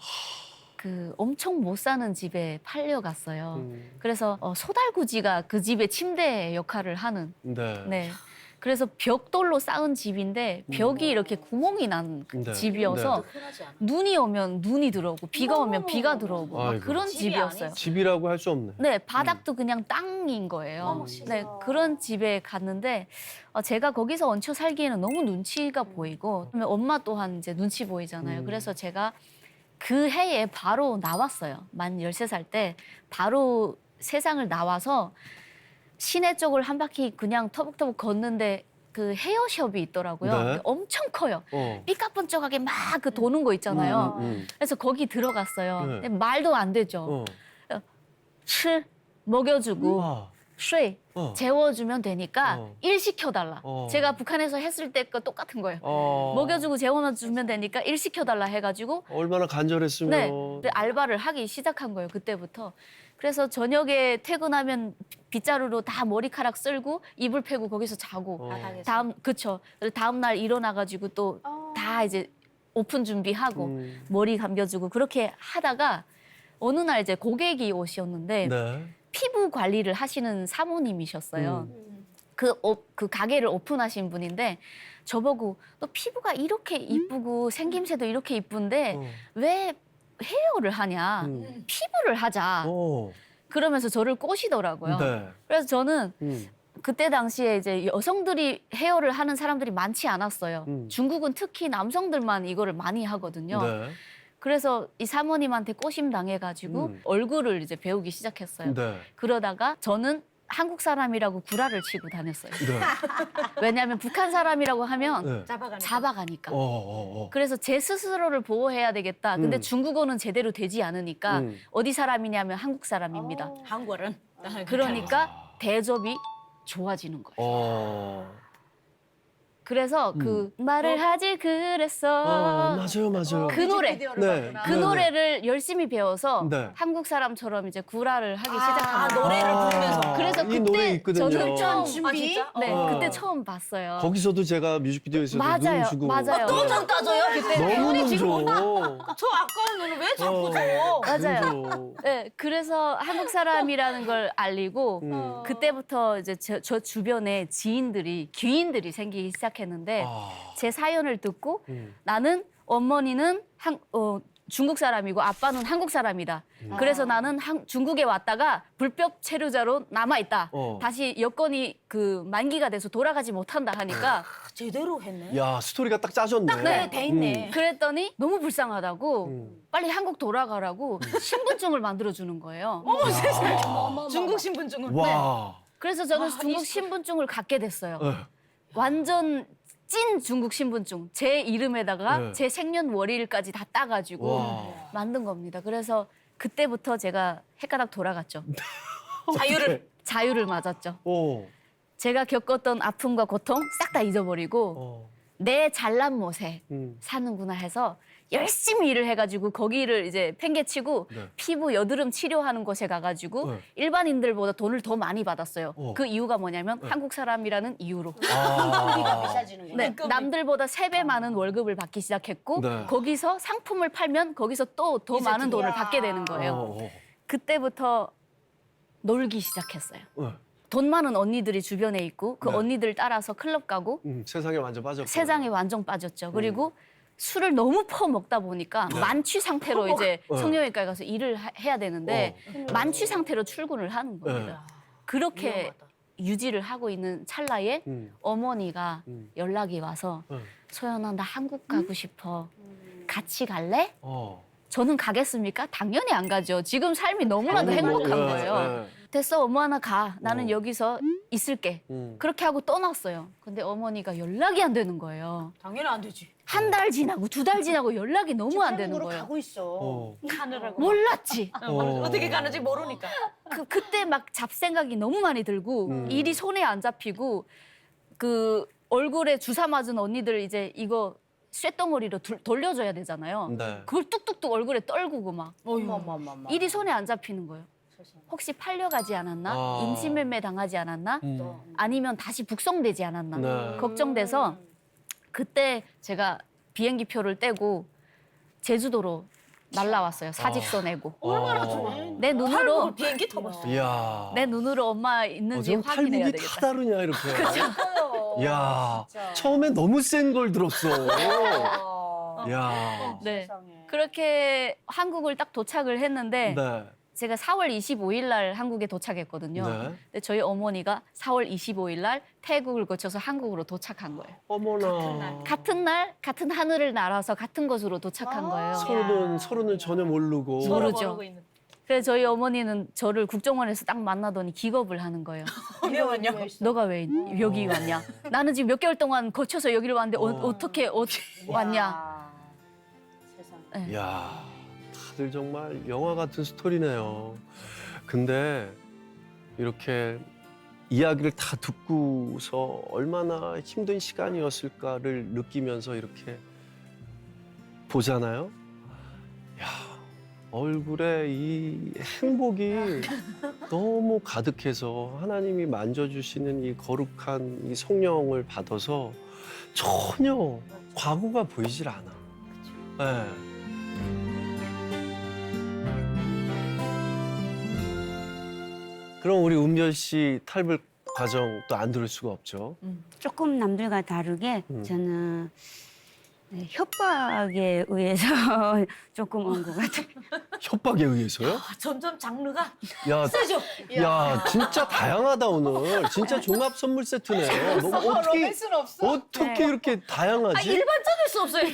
그 엄청 못 사는 집에 팔려갔어요. 그래서 소달구지가 그 집의 침대 역할을 하는. 네. 네. 그래서 벽돌로 쌓은 집인데 벽이 이렇게 구멍이 난 네. 집이어서 흔하지 않아. 눈이 오면 눈이 들어오고 비가 오면 비가 들어오고 막 아이고. 그런 집이 집이었어요. 집이라고 할 수 없네. 네, 바닥도 그냥 땅인 거예요. 어머, 진짜. 네, 그런 집에 갔는데 제가 거기서 얹혀 살기에는 너무 눈치가 보이고 그다음에 엄마 또한 이제 눈치 보이잖아요. 그래서 제가 그 해에 바로 나왔어요. 만 13살 때 바로 세상을 나와서 시내 쪽을 한 바퀴 그냥 터벅터벅 걷는데 그 헤어숍이 있더라고요. 네. 근데 엄청 커요. 어. 삐까뻔쩍하게 막 그 도는 거 있잖아요. 음. 그래서 거기 들어갔어요. 네. 근데 말도 안 되죠. 吃 먹여주고 아. 睡 재워주면 되니까 어. 일 시켜달라. 어. 제가 북한에서 했을 때 거 똑같은 거예요. 어. 먹여주고 재워주면 되니까 일 시켜달라 해가지고 얼마나 간절했으면. 네, 근데 알바를 하기 시작한 거예요. 그때부터. 그래서 저녁에 퇴근하면 빗자루로 다 머리카락 쓸고 이불 패고 거기서 자고 바닥에서. 그쵸. 다음 날 일어나가지고 또 다 이제 오픈 준비하고 머리 감겨주고 그렇게 하다가 어느 날 이제 고객이 오셨는데 네. 피부 관리를 하시는 사모님이셨어요. 그 가게를 오픈하신 분인데 저보고 너 피부가 이렇게 이쁘고 생김새도 이렇게 이쁜데 왜 헤어를 하냐? 피부를 하자. 그러면서 저를 꼬시더라고요. 네. 그래서 저는 그때 당시에 이제 여성들이 헤어를 하는 사람들이 많지 않았어요. 중국은 특히 남성들만 이거를 많이 하거든요. 네. 그래서 이 사모님한테 꼬심 당해가지고 얼굴을 이제 배우기 시작했어요. 네. 그러다가 저는 한국 사람이라고 구라를 치고 다녔어요. 네. 왜냐하면 북한 사람이라고 하면 네. 잡아가니까. 어. 그래서 제 스스로를 보호해야 되겠다. 근데 중국어는 제대로 되지 않으니까 어디 사람이냐면 한국 사람입니다. 한국어는. 그러니까 대접이 좋아지는 거예요. 그래서 그 말을 하지 그랬어. 맞아요. 그 노래. 네. 그 노래를 열심히 배워서 네. 한국 사람처럼 이제 구라를 하기 시작합니다. 노래를 부르면서. 그래서 이 노래 그때 있거든요. 저는 처음 준비? 네, 어. 그때 처음 봤어요. 거기서도 제가 뮤직비디오에서도 맞아요, 눈 주고 맞아요. 또 정 따져요 그때. 너무 눈 줘. 저 아까운 눈을 왜 자꾸 줘? 맞아요. 네, 그래서 한국 사람이라는 걸 알리고 그때부터 이제 저 주변에 지인들이 귀인들이 생기기 시작했는데 제 사연을 듣고 나는 어머니는 중국 사람이고 아빠는 한국 사람이다. 그래서 나는 중국에 왔다가 불법 체류자로 남아 있다. 다시 여권이 그 만기가 돼서 돌아가지 못한다 하니까 제대로 했네. 야, 스토리가 딱 짜졌네. 네, 돼 있네. 그랬더니 너무 불쌍하다고 빨리 한국 돌아가라고 신분증을 만들어 주는 거예요. 중국 신분증을. 와. 그래서 저는 중국 신분증을 갖게 됐어요. 네. 완전 찐 중국 신분증. 제 이름에다가 네. 제 생년월일까지 다 따가지고 와. 만든 겁니다. 그래서 그때부터 제가 헷가닥 돌아갔죠. 자유를 맞았죠. 오. 제가 겪었던 아픔과 고통 싹 다 잊어버리고 내 잘난 못에 사는구나 해서 열심히 일을 해가지고 거기를 이제 팽개치고 네. 피부 여드름 치료하는 곳에 가가지고 네. 일반인들보다 돈을 더 많이 받았어요. 어. 그 이유가 뭐냐면 한국 사람이라는 이유로. 비싸지는 네, 남들보다 3배 많은 월급을 받기 시작했고 네. 거기서 상품을 팔면 거기서 또 더 많은 돈을 받게 되는 거예요. 그때부터 놀기 시작했어요. 돈 많은 언니들이 주변에 있고 그 네. 언니들 따라서 클럽 가고 세상에 완전 빠졌고. 세상에 완전 빠졌죠. 그리고 술을 너무 퍼먹다 보니까 만취 상태로 이제 성형외과에 가서 일을 해야 되는데 만취 상태로 출근을 하는 겁니다. 그렇게 유지를 하고 있는 찰나에 어머니가 연락이 와서 소연아 나 한국 가고 싶어. 같이 갈래? 저는 가겠습니까? 당연히 안 가죠. 지금 삶이 너무나도 행복한 거예요. 됐어, 엄마 하나 가. 나는 여기서 있을게. 그렇게 하고 떠났어요. 근데 어머니가 연락이 안 되는 거예요. 당연히 안 되지. 한 달 지나고 2달 지나고 연락이 너무 안 되는 거예요. 가고 있어. 가느라고. 몰랐지. 어떻게 가는지 모르니까. 그때 막 잡생각이 너무 많이 들고 일이 손에 안 잡히고 그 얼굴에 주사 맞은 언니들 이제 이거 쇳덩어리로 돌려줘야 되잖아요. 네. 그걸 뚝뚝뚝 얼굴에 떨구고 막 어머머머머. 일이 손에 안 잡히는 거예요. 혹시 팔려가지 않았나? 임신매매 당하지 않았나? 아니면 다시 북송되지 않았나? 네. 걱정돼서 그때 제가 비행기 표를 떼고 제주도로 날라왔어요. 사직서 내고. 얼마나 좋네. 내 눈으로 탈북을 비행기 타봤어. 이야. 내 눈으로 엄마 있는지 어쩜 확인해야 탈북이 되겠다. 다 다르냐 이렇게. 이야. 처음엔 너무 센 걸 들었어. 이야. 네. 그렇게 한국을 딱 도착을 했는데 네. 제가 4월 25일 날 한국에 도착했거든요. 네. 근데 저희 어머니가 4월 25일 날 태국을 거쳐서 한국으로 도착한 거예요. 어머나. 같은 날 같은 하늘을 날아서 같은 곳으로 도착한 거예요. 서로는 전혀 모르고. 모르죠. 그래서 저희 어머니는 저를 국정원에서 딱 만나더니 기겁을 하는 거예요. 왜 왔냐? 너가 왜 여기 왔냐? 나는 지금 몇 개월 동안 거쳐서 여기를 왔는데 어떻게 왔냐? 세상에. 이야. 다들 정말 영화 같은 스토리네요. 근데 이렇게 이야기를 다 듣고서 얼마나 힘든 시간이었을까를 느끼면서 이렇게 보잖아요. 야, 얼굴에 이 행복이 너무 가득해서 하나님이 만져주시는 이 거룩한 이 성령을 받아서 전혀 과거가 보이질 않아. 네. 그럼 우리 은별 씨 탈북 과정 또 안 들을 수가 없죠. 조금 남들과 다르게 저는 네, 협박에 의해서 조금 온 것 같아요. 협박에 의해서요? 점점 장르가 야, 세죠. 야, 진짜 다양하다 오늘. 진짜 종합 선물 세트네. 너무 어떻게 네. 이렇게 다양하지? 일반적일 수 없어요.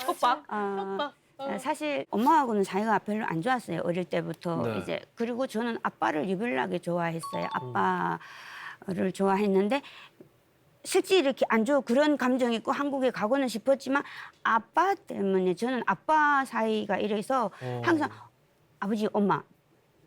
협박. 아, 사실 엄마하고는 사이가 별로 안 좋았어요. 어릴 때부터 네. 이제 그리고 저는 아빠를 유별나게 좋아했어요. 아빠를 좋아했는데 실제 이렇게 안 좋고 그런 감정이 있고 한국에 가고는 싶었지만 아빠 때문에 저는 아빠 사이가 이래서 항상 아버지 엄마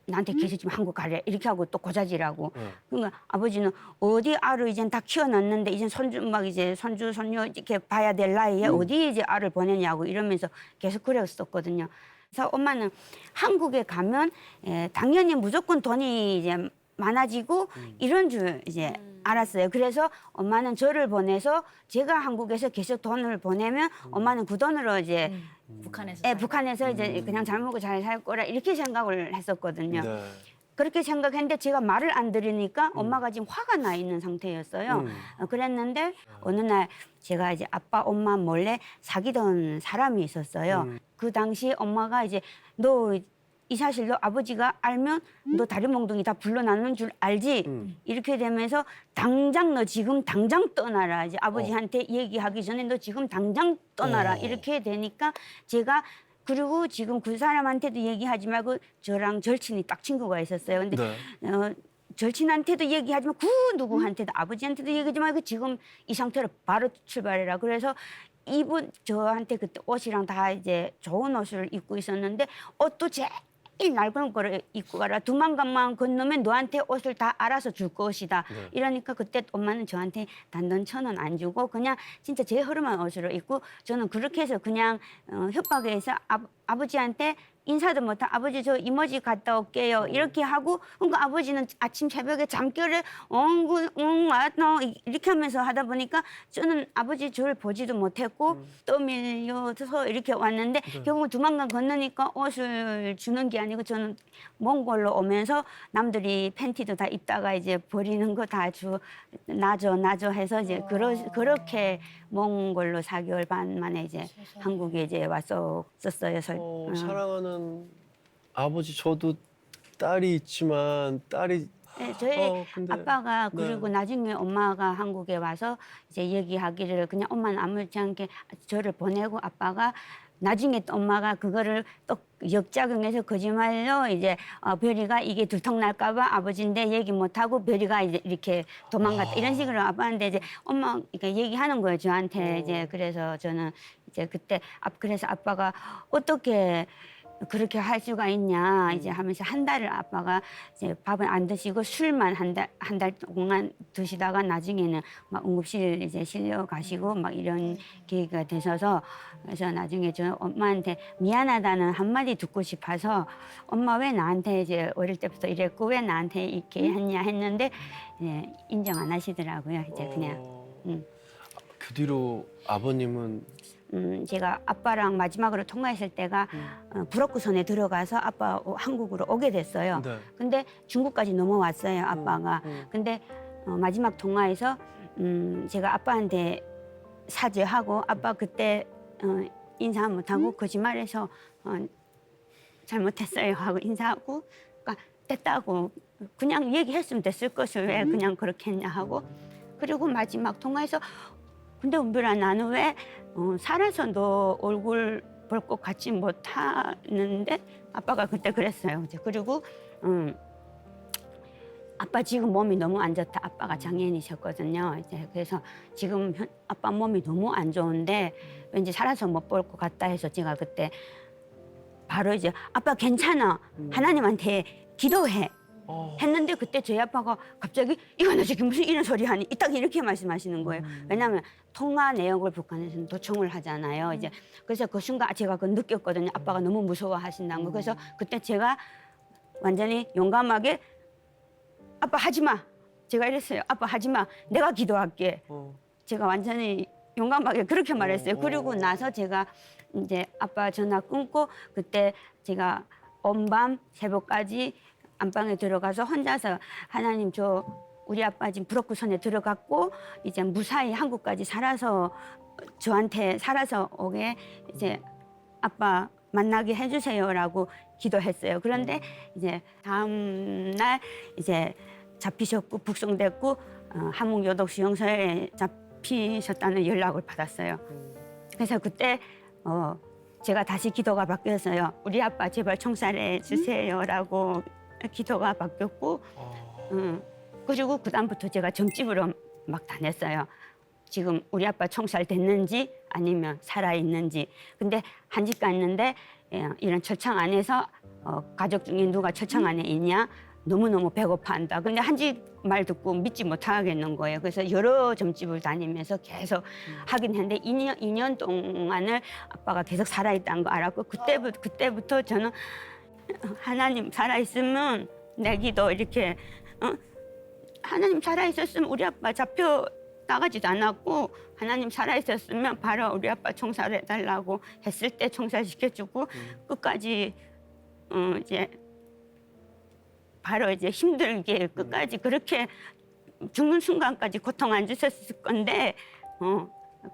나한테 계속 지금 한국 가래 이렇게 하고 또 고자질하고 그러니까 아버지는 어디 알을 이젠 다 키워놨는데 이젠 손주 막 이제 손주 손녀 이렇게 봐야 될 나이에 어디 이제 알을 보내냐고 이러면서 계속 그랬었거든요. 그래서 엄마는 한국에 가면 당연히 무조건 돈이 이제 많아지고 이런 줄 이제 알았어요. 그래서 엄마는 저를 보내서 제가 한국에서 계속 돈을 보내면 엄마는 그 돈으로 이제 북한에서. 북한에서 이제 그냥 잘 먹고 잘 살 거라 이렇게 생각을 했었거든요. 네. 그렇게 생각했는데 제가 말을 안 들으니까 엄마가 지금 화가 나 있는 상태였어요. 그랬는데 어느 날 제가 이제 아빠 엄마 몰래 사귀던 사람이 있었어요. 그 당시 엄마가 이제 너 이 사실 너 아버지가 알면 너 다리 몽둥이 다 불러나는 줄 알지? 이렇게 되면서 당장 너 지금 당장 떠나라. 이제 아버지한테 얘기하기 전에 너 지금 당장 떠나라. 이렇게 되니까 제가 그리고 지금 그 사람한테도 얘기하지 말고 저랑 절친이 딱 친구가 있었어요. 근데 네. 절친한테도 얘기하지 말고 그 누구한테도 아버지한테도 얘기하지 말고 지금 이 상태로 바로 출발해라. 그래서 이분 저한테 그때 옷이랑 다 이제 좋은 옷을 입고 있었는데 옷도 제일 낡은 거를 입고 가라. 두만강만 건너면 너한테 옷을 다 알아서 줄 것이다. 이러니까 그때 엄마는 저한테 단돈 1,000원 안 주고 그냥 진짜 제 흐름한 옷으로 입고 저는 그렇게 해서 그냥 협박해서 아버지한테 인사도 못하고 아버지 저 이모집 갔다 올게요 이렇게 하고 그러니까 아버지는 아침 새벽에 잠결에 왔노 이렇게 하면서 하다 보니까 저는 아버지 저를 보지도 못했고 떠밀려서 이렇게 왔는데 결국 두만강 건너니까 옷을 주는 게 아니고 저는 몽골로 오면서 남들이 팬티도 다 입다가 이제 버리는 거 다 나줘 해서 이제 그렇게 몽골로 4개월 반 만에 이제 한국에 이제 왔었어요. 사랑하는 아버지 저도 딸이 있지만 딸이 네, 저희 근데- 아빠가 네. 그리고 나중에 엄마가 한국에 와서 이제 얘기하기를 그냥 엄마는 아무렇지 않게 저를 보내고 아빠가 나중에 또 엄마가 그거를 또 역작용해서 거짓말로 이제 별이가 이게 들통날까봐 아버지인데 얘기 못하고 별이가 이제 이렇게 도망갔다 이런 식으로 아빠한테 이제 엄마 그러니까 얘기하는 거예요 저한테 이제 그래서 저는 이제 그때 그래서 아빠가 어떻게 그렇게 할 수가 있냐 이제 하면서 한 달을 아빠가 이제 밥을 안 드시고 술만 한 달 동안 드시다가 나중에는 막 응급실 이제 실려 가시고 막 이런 계기가 되셔서 그래서 나중에 저 엄마한테 미안하다는 한마디 듣고 싶어서 엄마 왜 나한테 이제 어릴 때부터 이랬고 왜 나한테 이렇게 했냐 했는데 예, 인정 안 하시더라고요 이제 그냥 그 뒤로 아버님은 제가 아빠랑 마지막으로 통화했을 때가 불어구선에 들어가서 아빠 한국으로 오게 됐어요. 네. 근데 중국까지 넘어왔어요, 아빠가. 근데 마지막 통화에서 제가 아빠한테 사죄하고 아빠 그때 인사 못하고 거짓말해서 잘못했어요 하고 인사하고 그러니까 됐다고 그냥 얘기했으면 됐을 것을 왜 그냥 그렇게 했냐 하고 그리고 마지막 통화에서 근데 은별아 나는 왜 살아서 너 얼굴 볼 것 같지 못하는데 아빠가 그때 그랬어요. 이제 그리고 아빠 지금 몸이 너무 안 좋다. 아빠가 장애인이셨거든요. 이제 그래서 지금 아빠 몸이 너무 안 좋은데 왠지 살아서 못 볼 것 같다 해서 제가 그때 바로 이제 아빠 괜찮아. 하나님한테 기도해. 했는데 그때 저희 아빠가 갑자기 이거 너 지금 무슨 이런 소리 하니? 딱 이렇게 말씀하시는 거예요. 왜냐하면 통화 내역을 북한에서는 도청을 하잖아요. 이제 그래서 그 순간 제가 그 느꼈거든요. 아빠가 너무 무서워하신다는 거. 그래서 그때 제가 완전히 용감하게 아빠 하지 마. 제가 이랬어요. 아빠 하지 마. 내가 기도할게. 제가 완전히 용감하게 그렇게 말했어요. 그리고 나서 제가 이제 아빠 전화 끊고 그때 제가 온밤 새벽까지 안방에 들어가서 혼자서 하나님 저 우리 아빠 지금 불어구선에 들어갔고 이제 무사히 한국까지 살아서 저한테 살아서 오게 이제 아빠 만나게 해주세요라고 기도했어요. 그런데 이제 다음 날 이제 잡히셨고 북송됐고 함흥요독수용소에 잡히셨다는 연락을 받았어요. 그래서 그때 제가 다시 기도가 바뀌었어요. 우리 아빠 제발 총살해 주세요라고 기도가 바뀌었고, 그리고 그다음부터 제가 점집으로 막 다녔어요. 지금 우리 아빠 총살 됐는지 아니면 살아 있는지. 근데 한 집 갔는데 이런 철창 안에서 가족 중에 누가 철창 안에 있냐? 너무너무 배고파한다. 근데 한 집 말 듣고 믿지 못하겠는 거예요. 그래서 여러 점집을 다니면서 계속 하긴 했는데 2년 동안을 아빠가 계속 살아있다는 거 알았고 그때부터 저는 하나님 살아있으면 내 기도 이렇게 하나님 살아있었으면 우리 아빠 잡혀 나가지도 않았고 하나님 살아있었으면 바로 우리 아빠 총살해달라고 했을 때 총살시켜주고 끝까지 이제 바로 이제 힘들게 끝까지 그렇게 죽는 순간까지 고통 안 주셨을 건데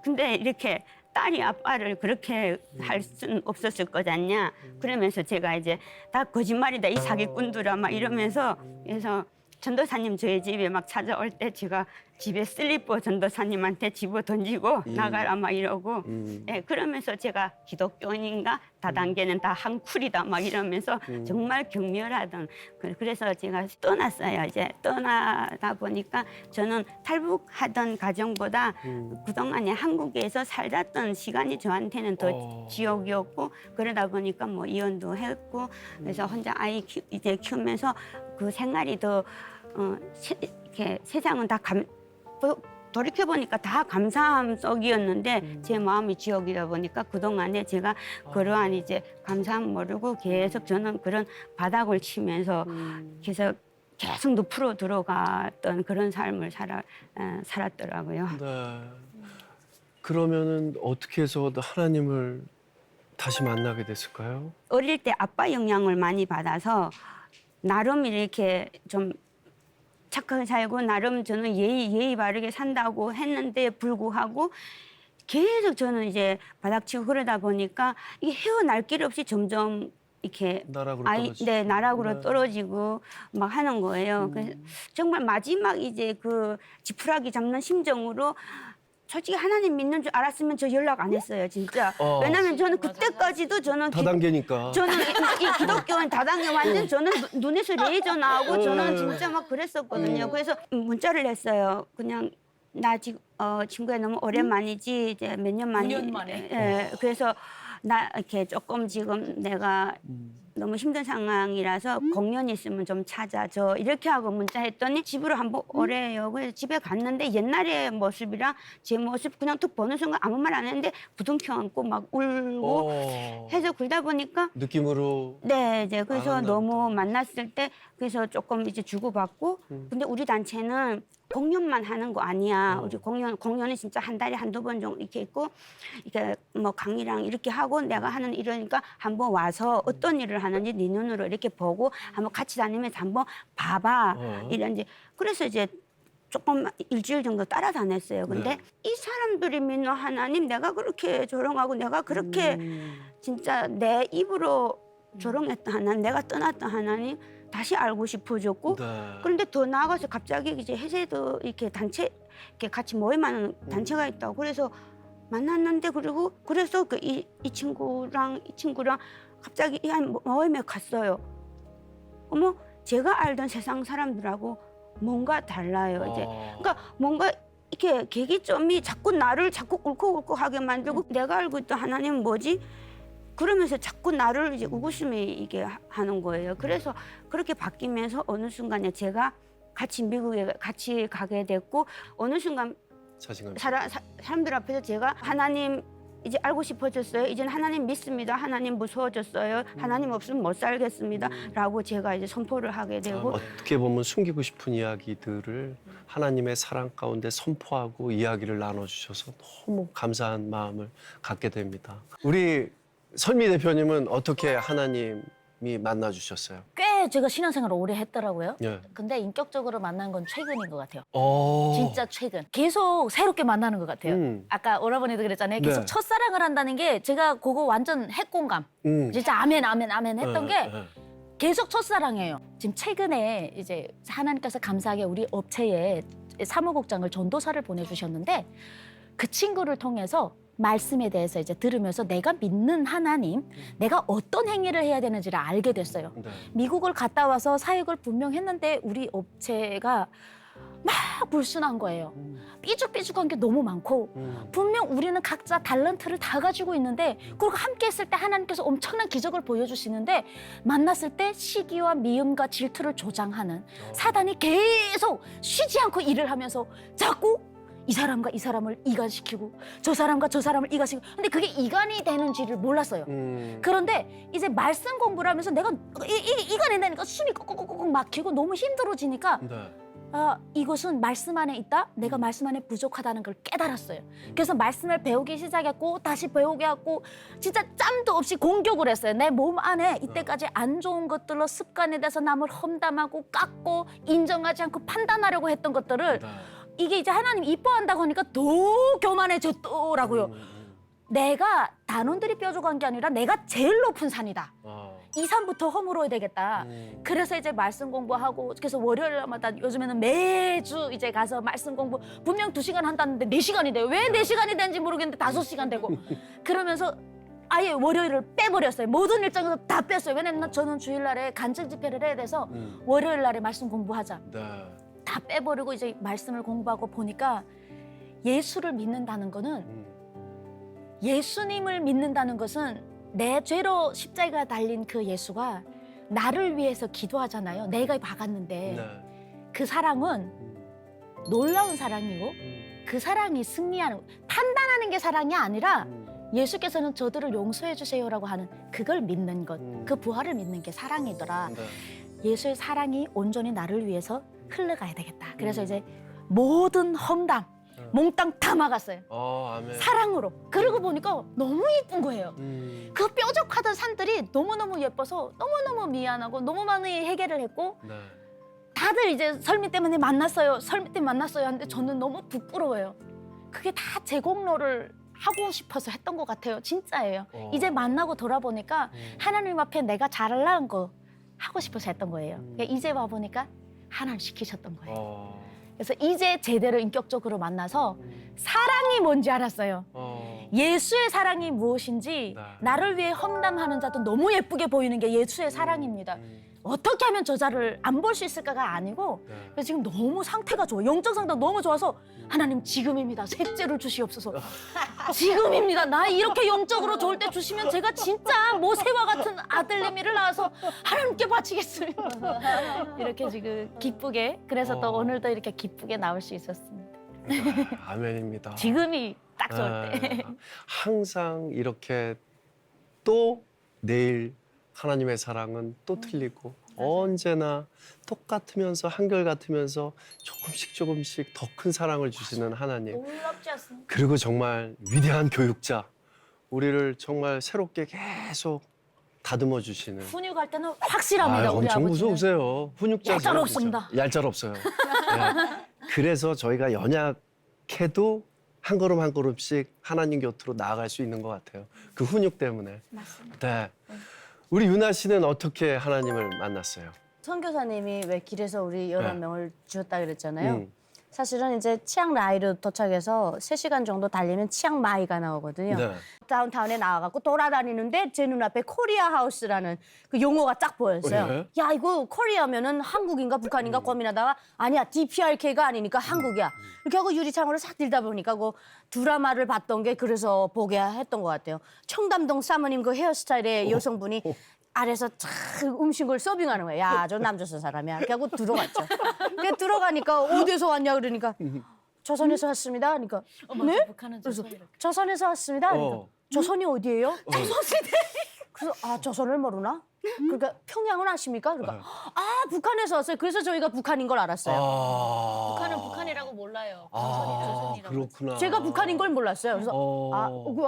근데 이렇게 딸이 아빠를 그렇게 할 수는 없었을 거잖냐. 그러면서 제가 이제 다 거짓말이다 이 사기꾼들아 막 이러면서 그래서 전도사님 저희 집에 막 찾아올 때 제가 집에 슬리퍼 전도사님한테 집어 던지고 나가라 막 이러고 예, 그러면서 제가 기독교인인가 다단계는 다 한 쿨이다 막 이러면서 정말 경멸하던 그래서 제가 떠났어요. 이제 떠나다 보니까 저는 탈북하던 가정보다 그동안에 한국에서 살았던 시간이 저한테는 더 지옥이었고 그러다 보니까 뭐 이혼도 했고 그래서 혼자 아이 이제 키우면서 그 생활이 더 이렇게 세상은 다 돌이켜 보니까 다 감사함 속이었는데 제 마음이 지옥이다 보니까 그 동안에 제가 그러한 이제 감사함 모르고 계속 저는 그런 바닥을 치면서 계속 늪으로 들어갔던 그런 삶을 살았더라고요. 네. 그러면은 어떻게 해서 하나님을 다시 만나게 됐을까요? 어릴 때 아빠 영향을 많이 받아서 나름 이렇게 좀 착하게 살고 나름 저는 예의 바르게 산다고 했는데 불구하고 계속 저는 이제 바닥치고 그러다 보니까 이게 헤어날 길 없이 점점 이렇게 나락으로 떨어지고. 네, 나락으로 네. 떨어지고 막 하는 거예요. 그래서 정말 마지막 이제 그 지푸라기 잡는 심정으로 솔직히 하나님 믿는 줄 알았으면 저 연락 안 했어요, 진짜. 왜냐면 저는 그때까지도 저는 다단계니까. 저는 이 기독교는 다단계 완전 저는 눈에서 레이저 나오고 저는 진짜 막 그랬었거든요. 그래서 문자를 했어요. 그냥 나 지금 친구야 너무 오랜만이지 이제 몇 년 만에. 9년 만에. 예. 그래서 나 이렇게 조금 지금 내가 너무 힘든 상황이라서 공연 있으면 좀 찾아줘 이렇게 하고 문자했더니 집으로 한번 오래요. 그래서 집에 갔는데 옛날의 모습이랑 제 모습 그냥 툭 보는 순간 아무 말 안 했는데 부둥켜 안고 막 울고 해서 그러다 보니까 느낌으로. 네, 이제 그래서 아름답다. 너무 만났을 때 그래서 조금 이제 주고받고 근데 우리 단체는 공연만 하는 거 아니야. 우리 공연은 진짜 한 달에 한두 번 정도 이렇게 있고 이게 뭐 강의랑 이렇게 하고 내가 하는 일이니까 한번 와서 어떤 일을 하는지 네 눈으로 이렇게 보고 한번 같이 다니면서 한번 봐봐. 이런지 그래서 이제 조금 일주일 정도 따라다녔어요. 근데 이 사람들이 믿는 하나님 내가 그렇게 조롱하고 내가 그렇게 진짜 내 입으로 조롱했던 하나님 내가 떠났던 하나님 다시 알고 싶어졌고 네. 그런데 더 나아가서 갑자기 이제 해세도 이렇게 단체 이렇게 같이 모임하는 단체가 있다고 그래서 만났는데 그리고 그래서 그 이 친구랑 갑자기 이 한 모임에 갔어요. 어머 제가 알던 세상 사람들하고 뭔가 달라요. 이제 그러니까 뭔가 이렇게 계기점이 자꾸 나를 자꾸 울컥울컥하게 만들고 내가 알고 있던 하나님은 뭐지? 그러면서 자꾸 나를 이제 우구심이 이게 하는 거예요. 그래서 그렇게 바뀌면서 어느 순간에 제가 같이 미국에 같이 가게 됐고 어느 순간 자신감. 사람들 앞에서 제가 하나님 이제 알고 싶어졌어요. 이제는 하나님 믿습니다. 하나님 무서워졌어요. 하나님 없으면 못 살겠습니다. 라고 제가 이제 선포를 하게 되고 어떻게 보면 숨기고 싶은 이야기들을 하나님의 사랑 가운데 선포하고 이야기를 나눠주셔서 너무 감사한 마음을 갖게 됩니다. 우리 선미 대표님은 어떻게 하나님이 만나주셨어요? 꽤 제가 신앙생활을 오래 했더라고요. 예. 근데 인격적으로 만난 건 최근인 것 같아요. 어. 진짜 최근. 계속 새롭게 만나는 것 같아요. 아까 오라버니도 그랬잖아요. 계속 네. 첫사랑을 한다는 게 제가 그거 완전 핵공감. 진짜 아멘 했던 게 계속 첫사랑이에요. 지금 최근에 이제 하나님께서 감사하게 우리 업체에 사무국장을 전도사를 보내주셨는데 그 친구를 통해서 말씀에 대해서 이제 들으면서 내가 믿는 하나님, 내가 어떤 행위를 해야 되는지를 알게 됐어요. 네. 미국을 갔다 와서 사역을 분명 했는데 우리 업체가 막 불순한 거예요. 삐죽삐죽한 게 너무 많고 분명 우리는 각자 달란트를 다 가지고 있는데 그리고 함께 했을 때 하나님께서 엄청난 기적을 보여주시는데 만났을 때 시기와 미움과 질투를 조장하는 사단이 계속 쉬지 않고 일을 하면서 자꾸 이 사람과 이 사람을 이간시키고 저 사람과 저 사람을 이간시키고 근데 그게 이간이 되는지를 몰랐어요. 그런데 이제 말씀 공부를 하면서 내가 이간해내니까 숨이 꼭꼭꼭꼭 막히고 너무 힘들어지니까 네. 아, 이것은 말씀 안에 있다? 내가 말씀 안에 부족하다는 걸 깨달았어요. 그래서 말씀을 배우기 시작했고 다시 배우게 하고 진짜 짬도 없이 공격을 했어요. 내 몸 안에 이때까지 안 좋은 것들로 습관에 대해서 남을 험담하고 깎고 인정하지 않고 판단하려고 했던 것들을 네. 이게 이제 하나님 이뻐한다고 하니까 더 교만해졌더라고요. 내가 단원들이 뾰족한 게 아니라 내가 제일 높은 산이다. 이 산부터 허물어야 되겠다. 그래서 이제 말씀 공부하고 그래서 월요일마다 요즘에는 매주 이제 가서 말씀 공부 분명 2시간 한다는데 4시간이 돼요. 왜 4시간이 되는지 모르겠는데 5시간 되고 그러면서 아예 월요일을 빼버렸어요. 모든 일정에서 다 뺐어요. 왜냐면 저는 주일날에 간증 집회를 해야 돼서 월요일날에 말씀 공부하자. 네. 다 빼버리고 이제 말씀을 공부하고 보니까 예수를 믿는다는 거는 예수님을 믿는다는 것은 내 죄로 십자가에 달린 그 예수가 나를 위해서 기도하잖아요. 내가 박았는데 네. 그 사랑은 놀라운 사랑이고 그 사랑이 승리하는 판단하는 게 사랑이 아니라 예수께서는 저들을 용서해 주세요라고 하는 그걸 믿는 것, 그 부활을 믿는 게 사랑이더라. 네. 예수의 사랑이 온전히 나를 위해서 흘러가야 되겠다. 그래서 이제 모든 험담, 몽땅 다 막았어요. 아멘. 사랑으로. 그러고 보니까 너무 예쁜 거예요. 그 뾰족하던 산들이 너무너무 예뻐서 너무너무 미안하고 너무 많이 해결을 했고 네. 다들 이제 설미 때문에 만났어요. 설미 때문에 만났어요. 하는데 저는 너무 부끄러워요. 그게 다 제 공로를 하고 싶어서 했던 것 같아요. 진짜예요. 이제 만나고 돌아보니까 하나님 앞에 내가 잘난 거 하고 싶어서 했던 거예요. 그러니까 이제 와보니까 하나님 시키셨던 거예요. 그래서 이제 제대로 인격적으로 만나서 사랑이 뭔지 알았어요. 예수의 사랑이 무엇인지 네. 나를 위해 험담하는 자도 너무 예쁘게 보이는 게 예수의 사랑입니다. 어떻게 하면 저자를 안 볼 수 있을까가 아니고 네. 그래서 지금 너무 상태가 좋아. 영적 상태가 너무 좋아서 하나님 지금입니다. 셋째를 주시옵소서. 지금입니다. 나 이렇게 영적으로 좋을 때 주시면 제가 진짜 모세와 같은 아들내미를 낳아서 하나님께 바치겠습니다. 이렇게 지금 기쁘게 그래서 또 오늘도 이렇게 기쁘게 나올 수 있었습니다. 아멘입니다. 지금이 딱 좋을 때. 네. 항상 이렇게 또 내일 하나님의 사랑은 또 틀리고 언제나 똑같으면서 한결같으면서 조금씩 더 큰 사랑을 주시는 하나님. 놀랍지 않습니까? 그리고 정말 위대한 교육자. 우리를 정말 새롭게 계속 다듬어 주시는. 훈육할 때는 확실합니다. 우리 엄청 아버지는. 무서우세요. 훈육자. 얄짤없습니다. 얄짤없어요. 네. 그래서 저희가 연약해도 한 걸음 한 걸음씩 하나님 곁으로 나아갈 수 있는 것 같아요. 그 훈육 때문에. 맞습니다. 네. 우리 유나 씨는 어떻게 하나님을 만났어요? 선교사님이 왜 길에서 우리 11명을 주었다 그랬잖아요. 음. 사실은 이제 치앙라이로 도착해서 3시간 정도 달리면 치앙마이가 나오거든요. 네. 다운타운에 나와갖고 돌아다니는데 제 눈앞에 코리아 하우스라는 그 용어가 딱 보였어요. 예? 야, 이거 코리아면은 한국인가 북한인가 고민하다가 아니야, DPRK가 아니니까 한국이야. 이렇게 하고 유리창으로 싹 들다 보니까 그 드라마를 봤던 게 그래서 보게 했던 것 같아요. 청담동 사모님 그 헤어스타일의 여성분이 아래서 쫙 음식을 서빙하는 거예요. 야, 저 남조선 사람이야. 이렇게 하고 들어갔죠. 그래 들어가니까 어디서 왔냐 그러니까 조선에서 왔습니다. 그러니까 네? 북한은 그래서 조선이라고. 조선에서 왔습니다. 그러니까 어. 조선이 어디예요? 조선시대. 그래서 아, 조선을 모르나? 그러니까 평양은 아십니까? 그러니까 아, 북한에서 왔어요. 그래서 저희가 북한인 걸 알았어요. 북한은 북한이라고 몰라요. 조선이라고. 그렇구나. 제가 북한인 걸 몰랐어요. 그래서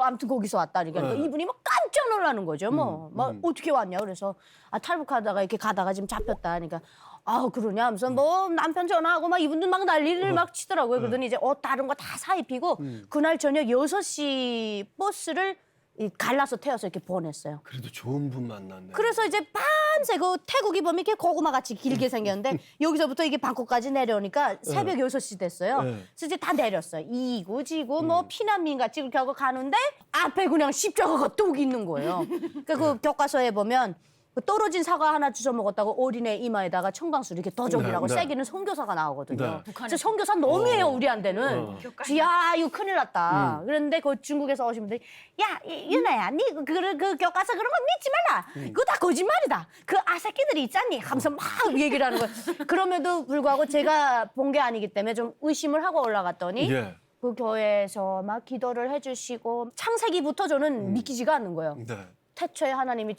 아무튼 거기서 왔다. 그러니까 이분이 뭐 깜짝 놀라는 거죠. 막 어떻게 왔냐. 그래서 탈북하다가 이렇게 가다가 지금 잡혔다. 그러니까 아, 그러냐 하면서 뭐 남편 전화하고 막 이분들 막 난리를 막 치더라고요. 그러더니 이제 옷 다른 거 다 사입히고 그날 저녁 6시 버스를 이 갈라서 태워서 이렇게 보냈어요. 그래도 좋은 분 만났네. 그래서 이제 밤새 그 태국이 보면 이렇게 고구마 같이 길게 생겼는데 여기서부터 이게 방콕까지 내려오니까 새벽 6시 됐어요. 네. 그래서 이제 다 내렸어요. 이구 지구 뭐 피난민 같이 그렇게 하고 가는데 앞에 그냥 십자가가 뚝 있는 거예요. 그러니까 그 교과서에 보면 그 떨어진 사과 하나 주워 먹었다고 어린애 이마에다가 청강수 이렇게 더적이라고 네, 네. 새기는 선교사가 나오거든요. 네. 그래서 선교사 너무해요 우리한테는. 그래서 야 이거 큰일 났다. 그런데 그 중국에서 오신 분들이 야 윤아야 니 그 교과서 그런 거 믿지 말라. 그거 다 거짓말이다. 그 아새끼들이 있잖니 하면서 막 얘기를 하는 거예요. 그럼에도 불구하고 제가 본 게 아니기 때문에 좀 의심을 하고 올라갔더니 예. 그 교회에서 막 기도를 해주시고 창세기부터 저는 믿기지가 않는 거예요. 네. 태초에 하나님이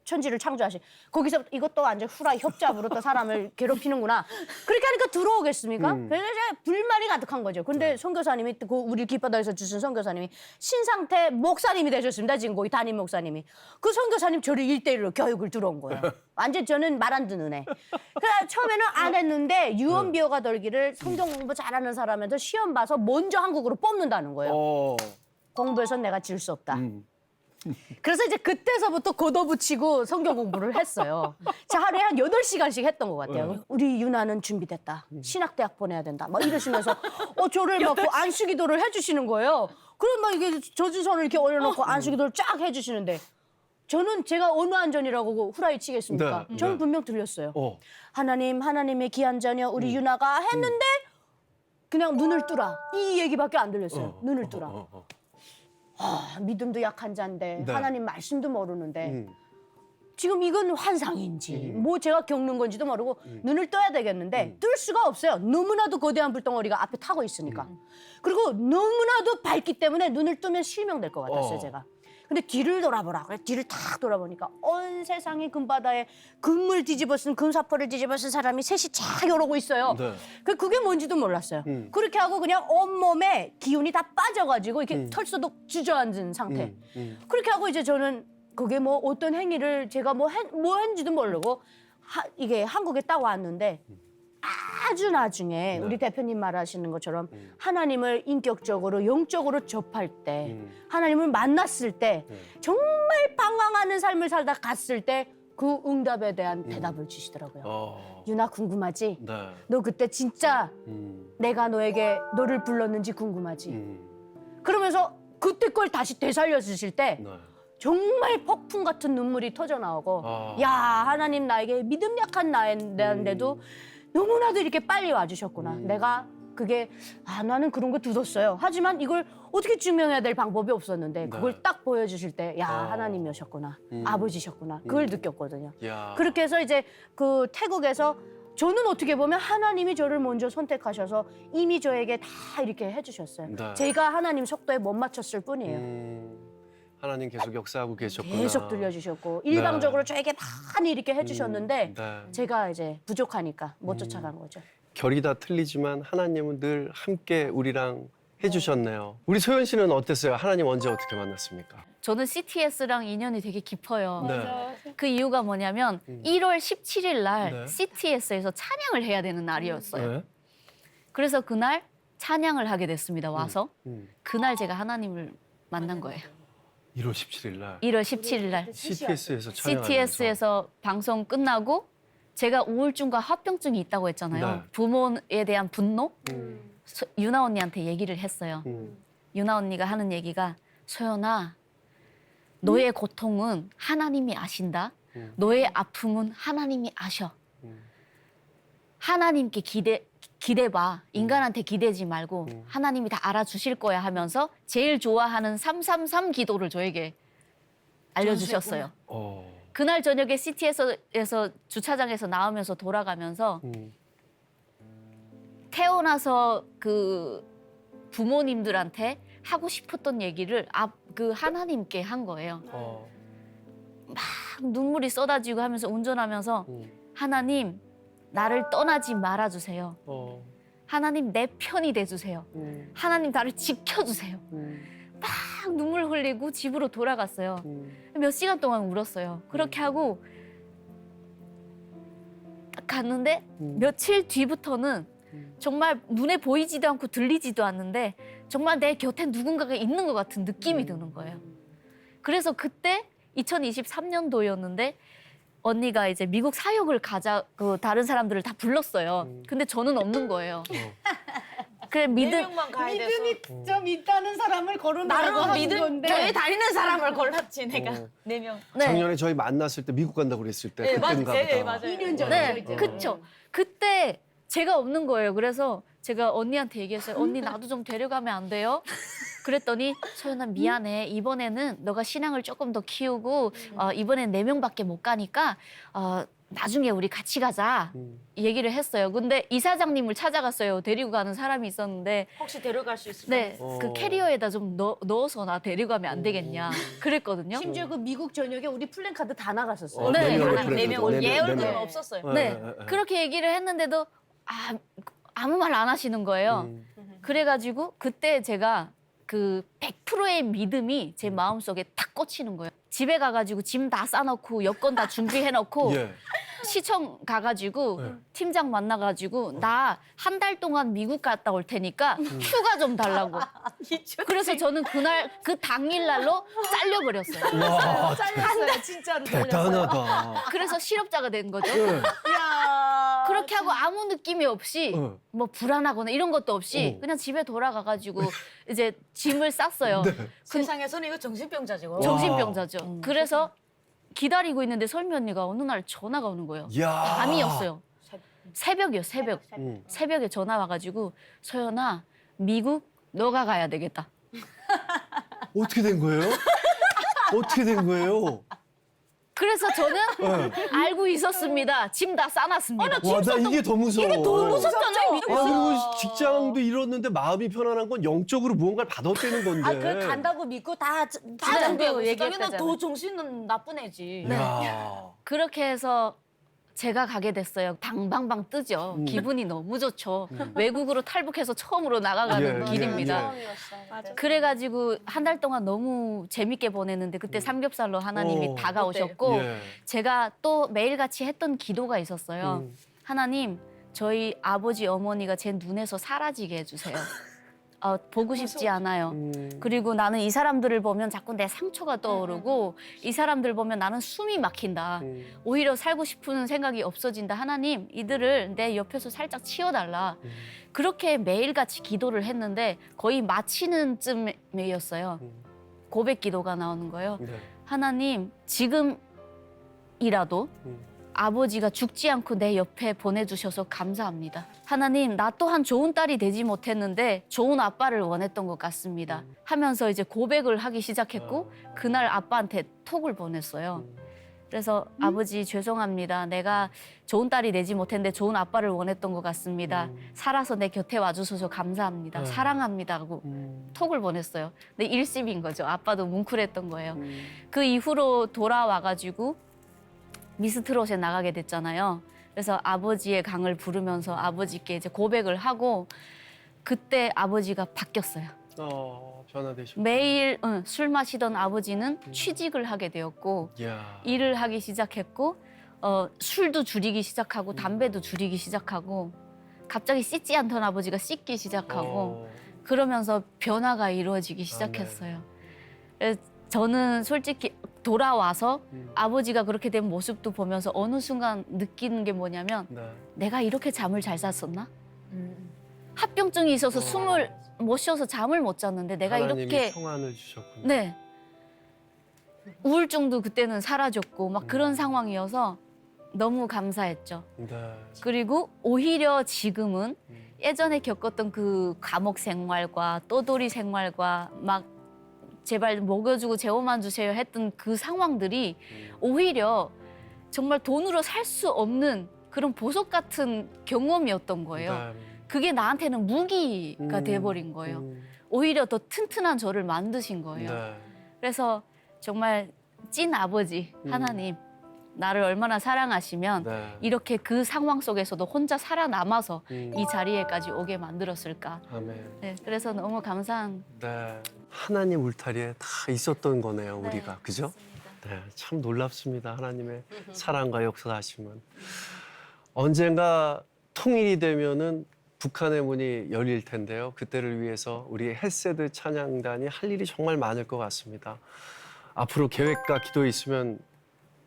천지를 창조하신 거기서 이것도 완전 후라이 협잡으로 또 사람을 괴롭히는구나. 그렇게 하니까 들어오겠습니까? 그래서 이제 불만이 가득한 거죠. 근데 선교사님이 그 우리 길바닥에서 주신 선교사님이 신상태 목사님이 되셨습니다. 지금 거기 담임 목사님이. 그 선교사님 저를 1대1로 교육을 들어온 거예요. 완전 저는 말 안 듣는 애. 그래서 처음에는 안 했는데 유언비어가 돌기를 성경 공부 잘하는 사람한테 시험 봐서 먼저 한국으로 뽑는다는 거예요. 어. 공부해서 내가 질 수 없다. 그래서 이제 그때서부터 걷어붙이고 성경 공부를 했어요. 자, 하루에 한 8시간씩 했던 것 같아요. 우리 유나는 준비됐다. 신학대학 보내야 된다. 막 이러시면서 저를 막 그 안수기도를 해주시는 거예요. 그럼 막 이게 젖은 손을 이렇게 올려놓고 안수기도를 쫙 해주시는데 저는 제가 어느 안전이라고 후라이 치겠습니까? 네, 저는 네. 분명 들렸어요. 어. 하나님의 귀한 자녀 우리 유나가 했는데 그냥 눈을 뜨라. 이 얘기밖에 안 들렸어요. 눈을 뜨라. 믿음도 약한 자인데 네. 하나님 말씀도 모르는데 지금 이건 환상인지 뭐 제가 겪는 건지도 모르고 눈을 떠야 되겠는데 뜰 수가 없어요. 너무나도 거대한 불덩어리가 앞에 타고 있으니까. 그리고 너무나도 밝기 때문에 눈을 뜨면 실명될 것 같았어요. 제가. 근데 뒤를 돌아보라. 그래 뒤를 탁 돌아보니까 온 세상이 금바다에 금을 뒤집어 쓴 금사포를 뒤집어 쓴 사람이 셋이 쫙 이러고 있어요. 네. 그게 뭔지도 몰랐어요. 그렇게 하고 그냥 온몸에 기운이 다 빠져가지고 이렇게 털소독 주저앉은 상태. 그렇게 하고 이제 저는 그게 뭐 어떤 행위를 제가 뭐 했는지도 모르고 이게 한국에 딱 왔는데 아주 나중에 우리 대표님 말하시는 것처럼 하나님을 인격적으로 영적으로 접할 때 하나님을 만났을 때 정말 방황하는 삶을 살다 갔을 때 그 응답에 대한 대답을 주시더라고요. 유나 궁금하지? 네. 너 그때 진짜 내가 너에게 너를 불렀는지 궁금하지? 그러면서 그때 걸 다시 되살려 주실 때 네. 정말 폭풍 같은 눈물이 터져 나오고 아. 야 하나님 나에게 믿음 약한 나인데도 너무나도 이렇게 빨리 와주셨구나. 내가 그게 나는 그런 거 두었어요. 하지만 이걸 어떻게 증명해야 될 방법이 없었는데 그걸 딱 보여주실 때 야 하나님이셨구나. 아버지셨구나. 그걸 느꼈거든요. 야. 그렇게 해서 이제 그 태국에서 저는 어떻게 보면 하나님이 저를 먼저 선택하셔서 이미 저에게 다 이렇게 해주셨어요. 네. 제가 하나님 속도에 못 맞췄을 뿐이에요. 하나님 계속 역사하고 계셨구나. 계속 들려주셨고 일방적으로 저에게 많이 이렇게 해주셨는데 네. 제가 이제 부족하니까 못 쫓아간 거죠. 결이 다 틀리지만 하나님은 늘 함께 우리랑 해주셨네요. 우리 소연 씨는 어땠어요? 하나님 언제 어떻게 만났습니까? 저는 CTS랑 인연이 되게 깊어요. 네. 그 이유가 뭐냐면 1월 17일 날 네. CTS에서 찬양을 해야 되는 날이었어요. 네. 그래서 그날 찬양을 하게 됐습니다. 와서 음. 그날 제가 하나님을 만난 거예요. 1월 17일 날 1월 17일 날 CTS에서 촬영하면서 CTS에서 방송 끝나고 제가 우울증과 합병증이 있다고 했잖아요. 네. 부모에 대한 분노? 유나 언니한테 얘기를 했어요. 음. 유나 언니가 하는 얘기가 소연아, 너의 고통은 하나님이 아신다. 너의 아픔은 하나님이 아셔. 하나님께 기대봐. 인간한테 기대지 말고 하나님이 다 알아주실 거야 하면서 제일 좋아하는 333 기도를 저에게 알려주셨어요. 그날 저녁에 CT에서 주차장에서 나오면서 돌아가면서 태어나서 그 부모님들한테 하고 싶었던 얘기를 그 하나님께 한 거예요. 막 눈물이 쏟아지고 하면서 운전하면서 하나님 나를 떠나지 말아주세요. 하나님 내 편이 돼주세요. 하나님 나를 지켜주세요. 막 눈물 흘리고 집으로 돌아갔어요. 몇 시간 동안 울었어요. 그렇게 하고 딱 갔는데 며칠 뒤부터는 정말 눈에 보이지도 않고 들리지도 않는데 정말 내 곁에 누군가가 있는 것 같은 느낌이 드는 거예요. 그래서 그때 2023년도였는데 언니가 이제 미국 사역을 가자고 다른 사람들을 다 불렀어요. 근데 저는 없는 거예요. 그래 명만 가야 돼서. 믿음이 좀 있다는 사람을 거론하라고 나름 하는 믿음 건데. 교회 다니는 사람을 골랐지 내가. 어. 4명. 네. 작년에 저희 만났을 때 미국 간다고 그랬을 때 네, 그때인가 보다. 네, 맞아요. 2년 전이죠, 네, 이제. 그쵸. 그때 제가 없는 거예요. 그래서 제가 언니한테 얘기했어요. 언니 나도 좀 데려가면 안 돼요? 그랬더니 소연아 미안해. 이번에는 너가 신앙을 조금 더 키우고 이번엔 4명밖에 못 가니까 나중에 우리 같이 가자. 얘기를 했어요. 근데 이사장님을 찾아갔어요. 데리고 가는 사람이 있었는데 혹시 데려갈 수 있을까? 네, 그 캐리어에다 좀 넣어서 나 데리고 가면 안 되겠냐. 그랬거든요. 심지어 그 미국 전역에 우리 플랜카드 다 나갔었어요. 어, 네, 네 명을 다 그래도 4명. 네 얘 명, 얼굴은 네 명. 없었어요. 네, 그렇게 얘기를 했는데도 아무 말 안 하시는 거예요. 그래가지고 그때 제가 그 100%의 믿음이 제 마음속에 탁 꽂히는 거예요. 집에 가가지고 짐 다 싸놓고 여권 다 준비해놓고 예. 시청 가가지고 네. 팀장 만나가지고 나 한 달 동안 미국 갔다 올 테니까 휴가 좀 달라고. 그래서 저는 그날 그 당일날로 잘려버렸어요. 와, 잘렸어요. 진짜로 대단하다. 그래서 실업자가 된 거죠. 네. 야 그렇게 하고 아무 느낌이 없이 어. 뭐 불안하거나 이런 것도 없이 그냥 집에 돌아가가지고 이제 짐을 쌌어요. 세상에서는 이거 정신병자죠. 정신병자죠. 그래서 기다리고 있는데 설미 언니가 어느 날 전화가 오는 거예요. 야. 밤이었어요. 새벽이요, 새벽. 음. 새벽에 전화 와가지고 소연아, 미국 너가 가야 되겠다. 어떻게 된 거예요? 어떻게 된 거예요? 그래서 저는 네. 알고 있었습니다. 짐 다 싸놨습니다. 와, 나 이게 더 무서워. 이게 더 무섭잖아요. 그리고 직장도 잃었는데 마음이 편안한 건 영적으로 무언가를 받았다는 건데. 아, 그 간다고 믿고 다 준비하고 얘기하면 더 정신은 나쁜 애지. 야. 그렇게 해서 제가 가게 됐어요. 방방방 뜨죠. 기분이 너무 좋죠. 외국으로 탈북해서 처음으로 나가가는 예, 길입니다. 예, 그래가지고 한 달 동안 너무 재밌게 보냈는데 그때 삼겹살로 하나님이 어. 다가오셨고 예. 제가 또 매일같이 했던 기도가 있었어요. 하나님, 저희 아버지 어머니가 제 눈에서 사라지게 해주세요. 보고 싶지 않아요. 그리고 나는 이 사람들을 보면 자꾸 내 상처가 떠오르고 이 사람들 보면 나는 숨이 막힌다. 오히려 살고 싶은 생각이 없어진다. 하나님, 이들을 내 옆에서 살짝 치워달라. 그렇게 매일같이 기도를 했는데 거의 마치는 쯤이었어요. 고백 기도가 나오는 거예요. 네. 하나님, 지금이라도 아버지가 죽지 않고 내 옆에 보내주셔서 감사합니다. 하나님, 나 또한 좋은 딸이 되지 못했는데 좋은 아빠를 원했던 것 같습니다. 하면서 이제 고백을 하기 시작했고 그날 아빠한테 톡을 보냈어요. 그래서 아버지 죄송합니다. 내가 좋은 딸이 되지 못했는데 좋은 아빠를 원했던 것 같습니다. 살아서 내 곁에 와주셔서 감사합니다. 사랑합니다 하고 톡을 보냈어요. 근데 일심인 거죠. 아빠도 뭉클했던 거예요. 그 이후로 돌아와가지고 미스트롯에 나가게 됐잖아요. 그래서 아버지의 강을 부르면서 아버지께 이제 고백을 하고 그때 아버지가 바뀌었어요. 변화되셨고. 매일 술 마시던 아버지는 취직을 하게 되었고 야. 일을 하기 시작했고 술도 줄이기 시작하고 담배도 줄이기 시작하고 갑자기 씻지 않던 아버지가 씻기 시작하고 그러면서 변화가 이루어지기 시작했어요. 그래서 저는 솔직히 돌아와서 아버지가 그렇게 된 모습도 보면서 어느 순간 느끼는 게 뭐냐면 네. 내가 이렇게 잠을 잘 잤었나? 합병증이 있어서 숨을 못 쉬어서 잠을 못 잤는데 내가 하나님이 이렇게 평안을 주셨군요. 네 우울증도 그때는 사라졌고 막 그런 상황이어서 너무 감사했죠. 네. 그리고 오히려 지금은 예전에 겪었던 그 감옥 생활과 떠돌이 생활과 막 제발 먹여주고 재워만 주세요 했던 그 상황들이 오히려 정말 돈으로 살 수 없는 그런 보석 같은 경험이었던 거예요. 네. 그게 나한테는 무기가 돼버린 거예요. 오히려 더 튼튼한 저를 만드신 거예요. 네. 그래서 정말 찐 아버지 하나님 나를 얼마나 사랑하시면 네. 이렇게 그 상황 속에서도 혼자 살아남아서 이 자리에까지 오게 만들었을까. 아멘. 네, 그래서 너무 감사한. 네. 하나님 울타리에 다 있었던 거네요, 우리가. 그죠? 네. 참 놀랍습니다. 하나님의 사랑과 역사하심은. 언젠가 통일이 되면은 북한의 문이 열릴 텐데요. 그때를 위해서 우리 헬세드 찬양단이 할 일이 정말 많을 것 같습니다. 앞으로 계획과 기도 있으면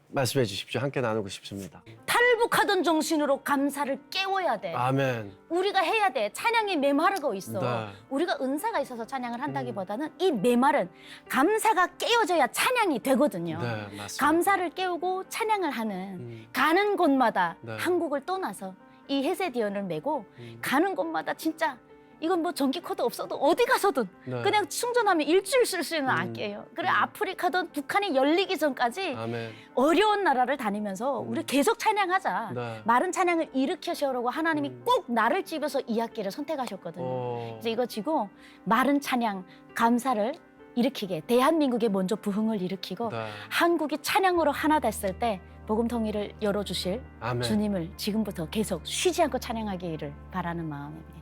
말씀해 주십시오. 함께 나누고 싶습니다. 탈북하던 정신으로 감사를 깨워야 돼. 아멘. 우리가 해야 돼. 찬양이 메마르고 있어. 네. 우리가 은사가 있어서 찬양을 한다기보다는 이 메마른 감사가 깨어져야 찬양이 되거든요. 네, 맞습니다. 감사를 깨우고 찬양을 하는 가는 곳마다 네. 한국을 떠나서 이 헤세디언을 메고 가는 곳마다 진짜 이건 뭐 전기 코드 없어도 어디 가서든 네. 그냥 충전하면 일주일 쓸 수 있는 악기예요. 그래 아프리카든 북한이 열리기 전까지 아멘. 어려운 나라를 다니면서 우리 계속 찬양하자. 네. 마른 찬양을 일으켜세우라고 하나님이 꼭 나를 집어서 이 악기를 선택하셨거든요. 이제 이거 지고 마른 찬양, 감사를 일으키게 대한민국에 먼저 부흥을 일으키고 네. 한국이 찬양으로 하나 됐을 때 복음 통일을 열어주실 아멘. 주님을 지금부터 계속 쉬지 않고 찬양하기를 바라는 마음입니다.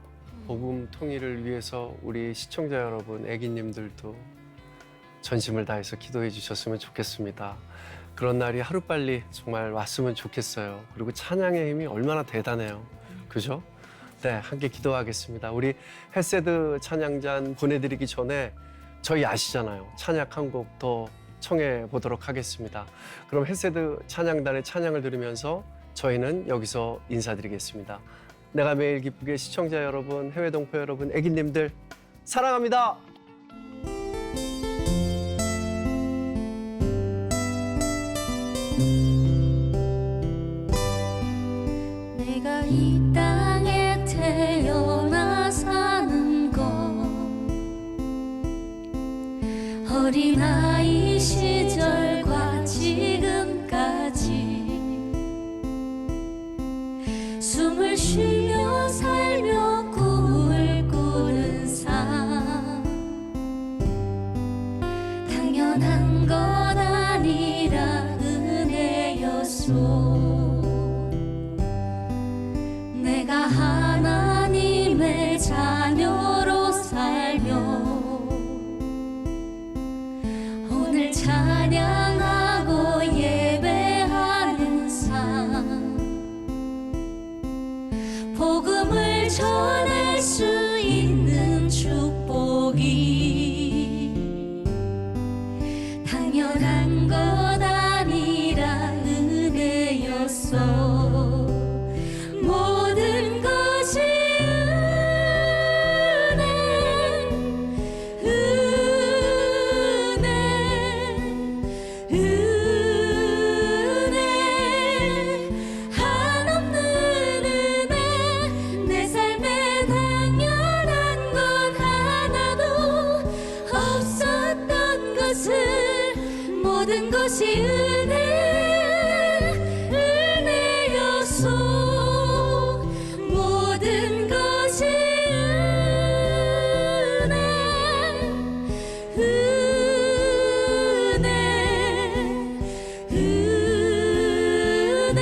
복음 통일을 위해서 우리 시청자 여러분, 애기님들도 전심을 다해서 기도해 주셨으면 좋겠습니다. 그런 날이 하루빨리 정말 왔으면 좋겠어요. 그리고 찬양의 힘이 얼마나 대단해요. 그죠? 네, 함께 기도하겠습니다. 우리 헬세드 찬양잔 보내드리기 전에 저희 아시잖아요. 찬양 한 곡 더 청해 보도록 하겠습니다. 그럼 헬세드 찬양단의 찬양을 들으면서 저희는 여기서 인사드리겠습니다. 내가 매일 기쁘게 시청자 여러분, 해외 동포 여러분, 애기님들 사랑합니다. 내가 이 땅에 태어나 사는 건 어린아이 시절과 지금까지 숨을 쉬며 살며 꿈을 꾸는 삶 당연한 건 아니라 은혜였소. 내가 하나님의 자녀로 살며 오늘 찬양하고 예배하는 삶 복음을 전할 수 있는 축복이 당연한 것 아니라 은혜였어. 모든 것이 은혜 한없는 은혜 내 삶에 당연한 건 하나도 없었던 것을 모든 것이 은혜였소. 모든 것이 은혜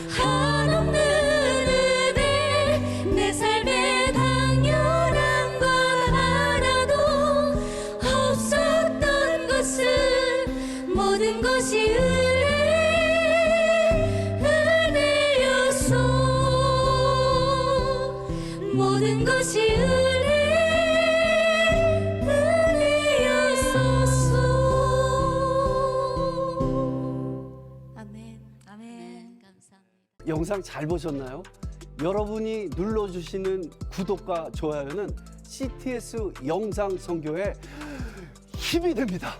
한없는 은혜 내 삶에 당연한 건 하나도 없었던 것을 모든 것이 은혜였소. 모든 것이 은혜였소. 아멘. 아멘. 감사합니다. 영상 잘 보셨나요? 여러분이 눌러주시는 구독과 좋아요는 CTS 영상 선교에 힘이 됩니다.